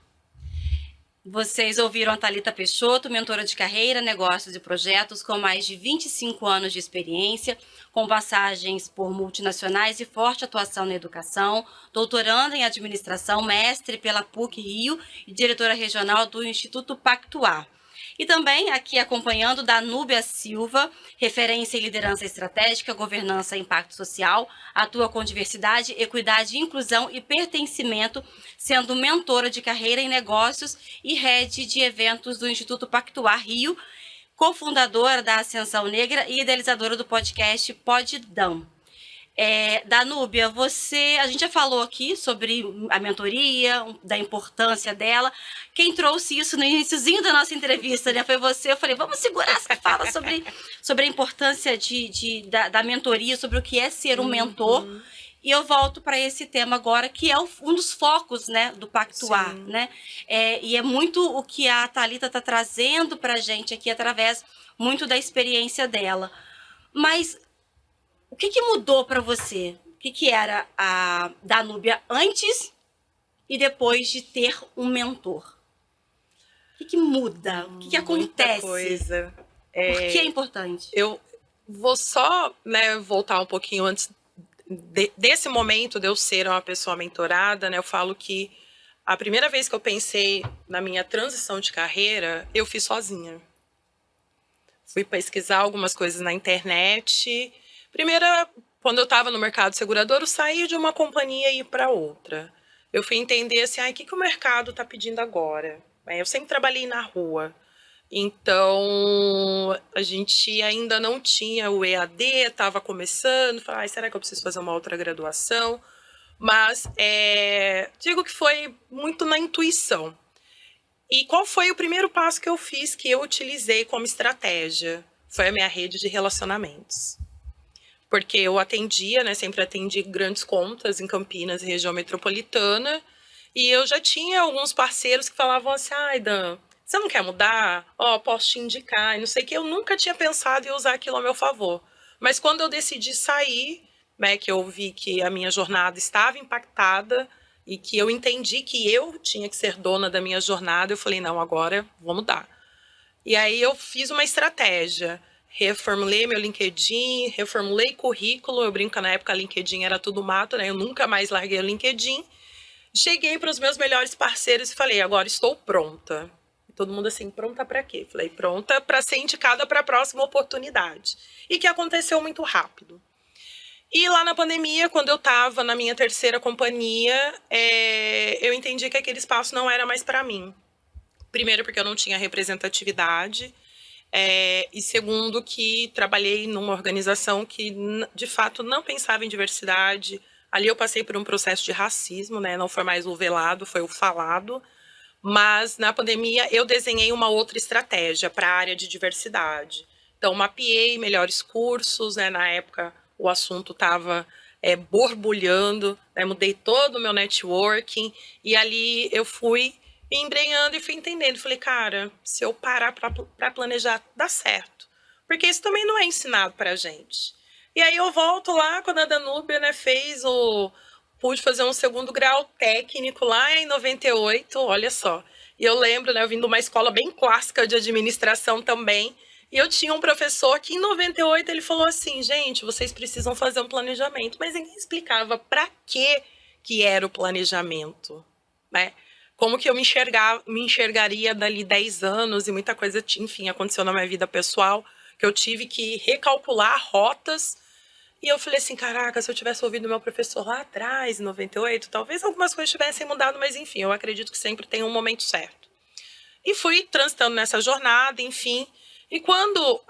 Vocês ouviram a Thalita Peixoto, mentora de carreira, negócios e projetos, com mais de 25 anos de experiência, com passagens por multinacionais e forte atuação na educação, doutoranda em administração, mestre pela PUC Rio e diretora regional do Instituto Pactuar. E também aqui acompanhando Danúbia Silva, referência em liderança estratégica, governança e impacto social, atua com diversidade, equidade, inclusão e pertencimento, sendo mentora de carreira em negócios e head de eventos do Instituto Pactuar Rio, cofundadora da Ascensão Negra e idealizadora do podcast Poddão. Danúbia, a gente já falou aqui sobre a mentoria, da importância dela. Quem trouxe isso no iniciozinho da nossa entrevista, né, foi você. Eu falei, vamos segurar essa fala sobre a importância da mentoria, sobre o que é ser um mentor. E eu volto para esse tema agora, que é um dos focos, né, do Pactuar, Sim. né? E é muito o que a Thalita está trazendo para a gente aqui, através muito da experiência dela. Mas o que mudou para você? O que era a Danúbia antes e depois de ter um mentor? O que muda? O que acontece? Muita coisa. Por que é importante? Eu vou só, né, voltar um pouquinho antes desse momento de eu ser uma pessoa mentorada, né? Eu falo que a primeira vez que eu pensei na minha transição de carreira, eu fiz sozinha. Fui pesquisar algumas coisas na internet. Primeiro, quando eu estava no mercado segurador, eu saí de uma companhia e ir para outra. Eu fui entender assim, o que o mercado está pedindo agora? Eu sempre trabalhei na rua. Então, a gente ainda não tinha o EAD, estava começando. Falei, será que eu preciso fazer uma outra graduação? Mas digo que foi muito na intuição. E qual foi o primeiro passo que eu fiz, que eu utilizei como estratégia? Foi a minha rede de relacionamentos. Porque eu atendia, né, sempre atendi grandes contas em Campinas, região metropolitana, e eu já tinha alguns parceiros que falavam assim, Dan, você não quer mudar? Posso te indicar, e não sei o que. Eu nunca tinha pensado em usar aquilo a meu favor. Mas quando eu decidi sair, né, que eu vi que a minha jornada estava impactada e que eu entendi que eu tinha que ser dona da minha jornada, eu falei, não, agora vou mudar. E aí eu fiz uma estratégia. Reformulei meu LinkedIn, reformulei currículo. Eu brinco que na época LinkedIn era tudo mato, né? Eu nunca mais larguei o LinkedIn. Cheguei para os meus melhores parceiros e falei, agora estou pronta. Todo mundo assim, pronta para quê? Falei, pronta para ser indicada para a próxima oportunidade. E que aconteceu muito rápido. E lá na pandemia, quando eu estava na minha terceira companhia, eu entendi que aquele espaço não era mais para mim. Primeiro, porque eu não tinha representatividade. E segundo, que trabalhei numa organização que, de fato, não pensava em diversidade. Ali eu passei por um processo de racismo, né? Não foi mais o velado, foi o falado. Mas, na pandemia, eu desenhei uma outra estratégia para a área de diversidade. Então, mapeei melhores cursos, né? Na época, o assunto estava borbulhando, né? Mudei todo o meu networking. E ali eu fui embrenhando e fui entendendo. Falei, cara, se eu parar para planejar, dá certo. Porque isso também não é ensinado pra gente. E aí eu volto lá, quando a Danúbia, né, pude fazer um segundo grau técnico lá em 98, olha só. E eu lembro, né, eu vim de uma escola bem clássica de administração também, e eu tinha um professor que em 98 ele falou assim, gente, vocês precisam fazer um planejamento, mas ninguém explicava para que era o planejamento, né? Como que eu me enxergaria dali 10 anos e muita coisa, enfim, aconteceu na minha vida pessoal, que eu tive que recalcular rotas. E eu falei assim, caraca, se eu tivesse ouvido meu professor lá atrás, em 98, talvez algumas coisas tivessem mudado, mas enfim, eu acredito que sempre tem um momento certo. E fui transitando nessa jornada, enfim. E quando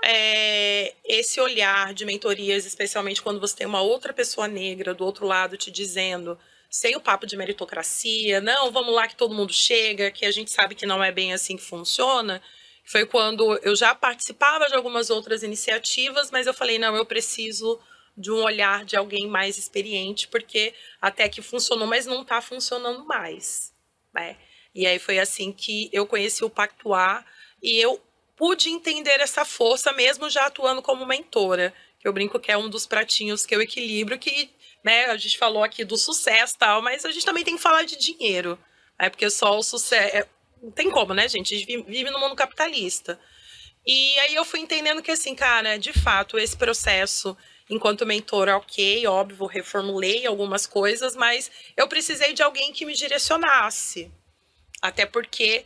esse olhar de mentorias, especialmente quando você tem uma outra pessoa negra do outro lado te dizendo, sem o papo de meritocracia, não, vamos lá que todo mundo chega, que a gente sabe que não é bem assim que funciona, foi quando eu já participava de algumas outras iniciativas, mas eu falei, não, eu preciso de um olhar de alguém mais experiente, porque até que funcionou, mas não está funcionando mais, né? E aí foi assim que eu conheci o Pactuar e eu pude entender essa força mesmo já atuando como mentora, que eu brinco que é um dos pratinhos que eu equilibro, que, né, a gente falou aqui do sucesso e tal, mas a gente também tem que falar de dinheiro, né? Porque só o sucesso... não tem como, né, gente? A gente vive no mundo capitalista. E aí eu fui entendendo que, assim, cara, de fato, esse processo, enquanto mentora, ok, óbvio, reformulei algumas coisas, mas eu precisei de alguém que me direcionasse. Até porque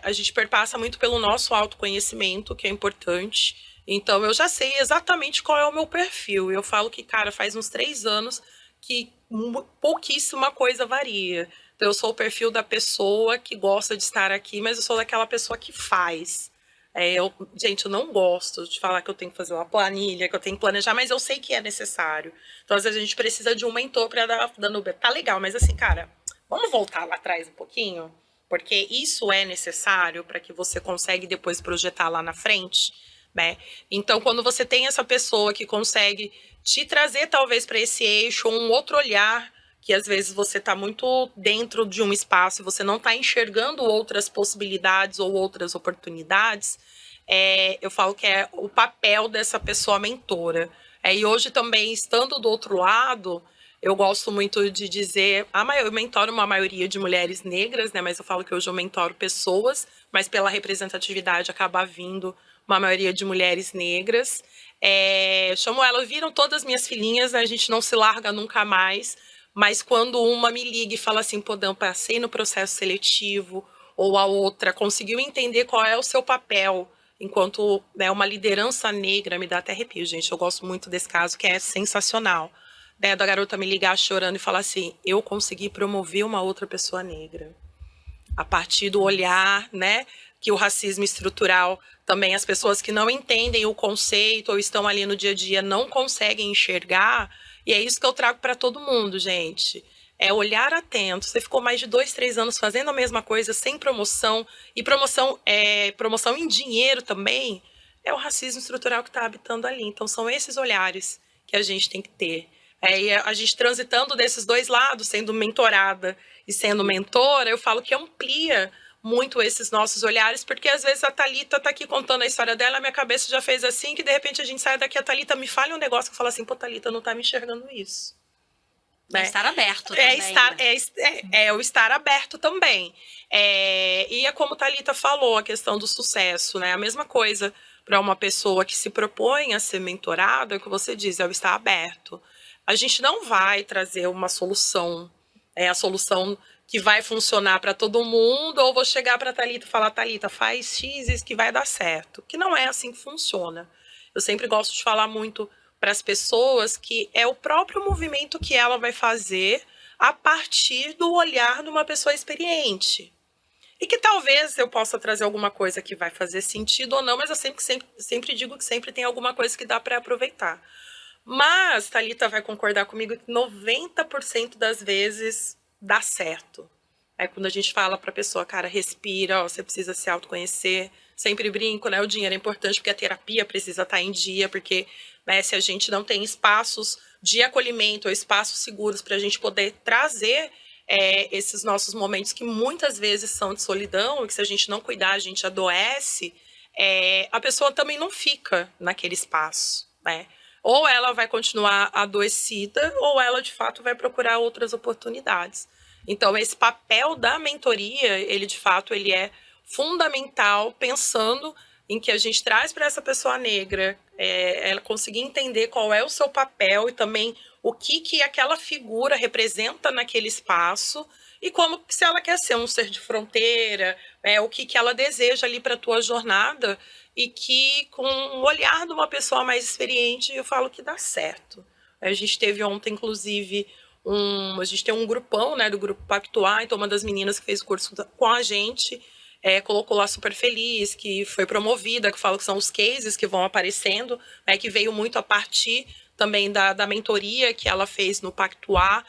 a gente perpassa muito pelo nosso autoconhecimento, que é importante. Então, eu já sei exatamente qual é o meu perfil. Eu falo que, cara, faz uns 3 anos que pouquíssima coisa varia. Então, eu sou o perfil da pessoa que gosta de estar aqui, mas eu sou daquela pessoa que faz. Gente, eu não gosto de falar que eu tenho que fazer uma planilha, que eu tenho que planejar, mas eu sei que é necessário. Então, às vezes, a gente precisa de um mentor para dar Danúbia. Tá legal, mas assim, cara, vamos voltar lá atrás um pouquinho? Porque isso é necessário para que você consiga depois projetar lá na frente, né? Então, quando você tem essa pessoa que consegue te trazer, talvez, para esse eixo, um outro olhar, que às vezes você está muito dentro de um espaço e você não está enxergando outras possibilidades ou outras oportunidades, eu falo que é o papel dessa pessoa mentora. E hoje também, estando do outro lado, eu gosto muito de dizer, eu mentoro uma maioria de mulheres negras, né? Mas eu falo que hoje eu mentoro pessoas, mas pela representatividade acaba vindo uma maioria de mulheres negras. Chamo elas, viram todas minhas filhinhas, né? A gente não se larga nunca mais, mas quando uma me liga e fala assim, pô, Dan, passei no processo seletivo, ou a outra conseguiu entender qual é o seu papel enquanto, né, uma liderança negra, me dá até arrepio, gente, eu gosto muito desse caso, que é sensacional, né, da garota me ligar chorando e falar assim, eu consegui promover uma outra pessoa negra, a partir do olhar, né, que o racismo estrutural, também as pessoas que não entendem o conceito ou estão ali no dia a dia não conseguem enxergar, e é isso que eu trago para todo mundo, gente. É olhar atento. Você ficou mais de 2, 3 anos fazendo a mesma coisa, sem promoção, e promoção em dinheiro também, é o racismo estrutural que está habitando ali. Então, são esses olhares que a gente tem que ter. E a gente transitando desses dois lados, sendo mentorada e sendo mentora, eu falo que amplia muito esses nossos olhares, porque às vezes a Thalita tá aqui contando a história dela, a minha cabeça já fez assim, que de repente a gente sai daqui, a Thalita me fala um negócio que eu falo assim, pô, Thalita, não tá me enxergando isso. É estar aberto também. É o estar aberto também. E é como a Thalita falou, a questão do sucesso, né? A mesma coisa para uma pessoa que se propõe a ser mentorada, é o que você diz, é o estar aberto. A gente não vai trazer uma solução, a solução que vai funcionar para todo mundo, ou vou chegar para a Thalita e falar, Thalita, faz X isso que vai dar certo. Que não é assim que funciona. Eu sempre gosto de falar muito para as pessoas que é o próprio movimento que ela vai fazer a partir do olhar de uma pessoa experiente. E que talvez eu possa trazer alguma coisa que vai fazer sentido ou não, mas eu sempre digo que sempre tem alguma coisa que dá para aproveitar. Mas Thalita vai concordar comigo que 90% das vezes dá certo. Quando a gente fala para a pessoa, cara, respira, você precisa se autoconhecer. Sempre brinco, né? O dinheiro é importante porque a terapia precisa estar em dia, porque, né, se a gente não tem espaços de acolhimento ou espaços seguros para a gente poder trazer esses nossos momentos que muitas vezes são de solidão, e que se a gente não cuidar, a gente adoece, a pessoa também não fica naquele espaço, né? Ou ela vai continuar adoecida, ou ela, de fato, vai procurar outras oportunidades. Então, esse papel da mentoria, ele, de fato, ele é fundamental, pensando em que a gente traz para essa pessoa negra, ela conseguir entender qual é o seu papel e também o que aquela figura representa naquele espaço e como, se ela quer ser um ser de fronteira, o que ela deseja ali para a tua jornada, e que com o olhar de uma pessoa mais experiente, eu falo que dá certo. A gente teve ontem, inclusive, a gente tem um grupão, né, do Grupo Pactuar, então uma das meninas que fez o curso com a gente colocou lá super feliz, que foi promovida, que fala que são os cases que vão aparecendo, né, que veio muito a partir também da mentoria que ela fez no Pactuar,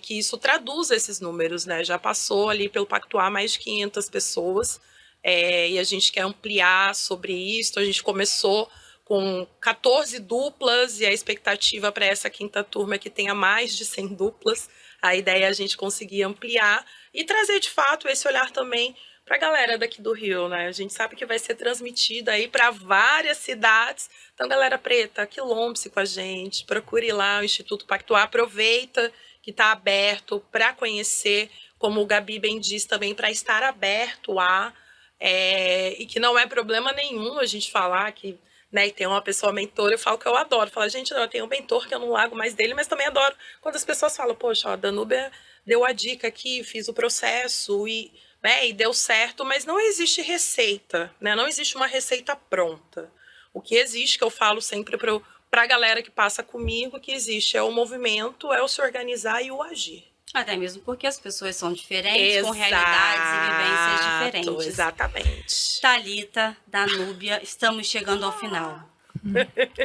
que isso traduz esses números, né? Já passou ali pelo Pactuar mais de 500 pessoas, e a gente quer ampliar sobre isso. A gente começou com 14 duplas e a expectativa para essa quinta turma é que tenha mais de 100 duplas. A ideia é a gente conseguir ampliar e trazer, de fato, esse olhar também para a galera daqui do Rio, né? A gente sabe que vai ser transmitida aí para várias cidades. Então, galera preta, quilombe-se com a gente, procure lá o Instituto Pactuar, aproveita que está aberto para conhecer, como o Gabi bem diz também, para estar aberto e que não é problema nenhum a gente falar que, né, e tem uma pessoa mentora, eu falo que eu adoro. Falo, gente, eu tenho um mentor que eu não largo mais dele, mas também adoro quando as pessoas falam, poxa, a Danúbia deu a dica aqui, fiz o processo e deu certo, mas não existe receita, né? Não existe uma receita pronta. O que existe, que eu falo sempre para a galera que passa comigo, que existe é o movimento, é o se organizar e o agir. Até mesmo porque as pessoas são diferentes, com realidades e vivências diferentes. Exatamente. Thalita, Danúbia, estamos chegando ao final.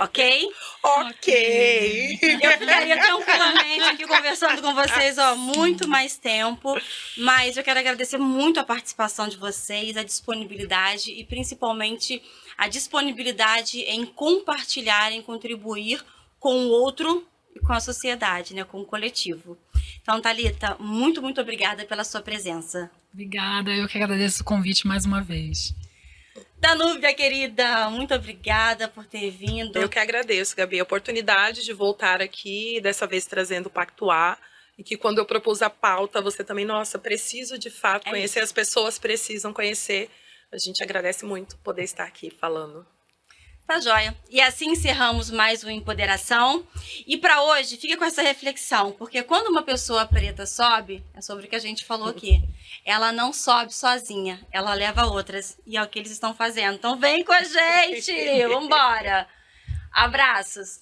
Ok? Ok. Eu ficaria tranquilamente aqui conversando com vocês, ó, muito mais tempo, mas eu quero agradecer muito a participação de vocês, a disponibilidade e principalmente a disponibilidade em compartilhar, em contribuir com o outro e com a sociedade, né, com o coletivo. Então, Thalita, muito, muito obrigada pela sua presença. Obrigada, eu que agradeço o convite mais uma vez. Danúbia, querida, muito obrigada por ter vindo. Eu que agradeço, Gabi, a oportunidade de voltar aqui, dessa vez trazendo o Pactuar, e que quando eu propus a pauta, você também, nossa, preciso de fato conhecer, as pessoas precisam conhecer. A gente agradece muito poder estar aqui falando. Tá joia. E assim encerramos mais um Empoderação. E para hoje, fica com essa reflexão, porque quando uma pessoa preta sobe, é sobre o que a gente falou aqui, ela não sobe sozinha, ela leva outras. E é o que eles estão fazendo. Então vem com a gente! Vambora! Abraços!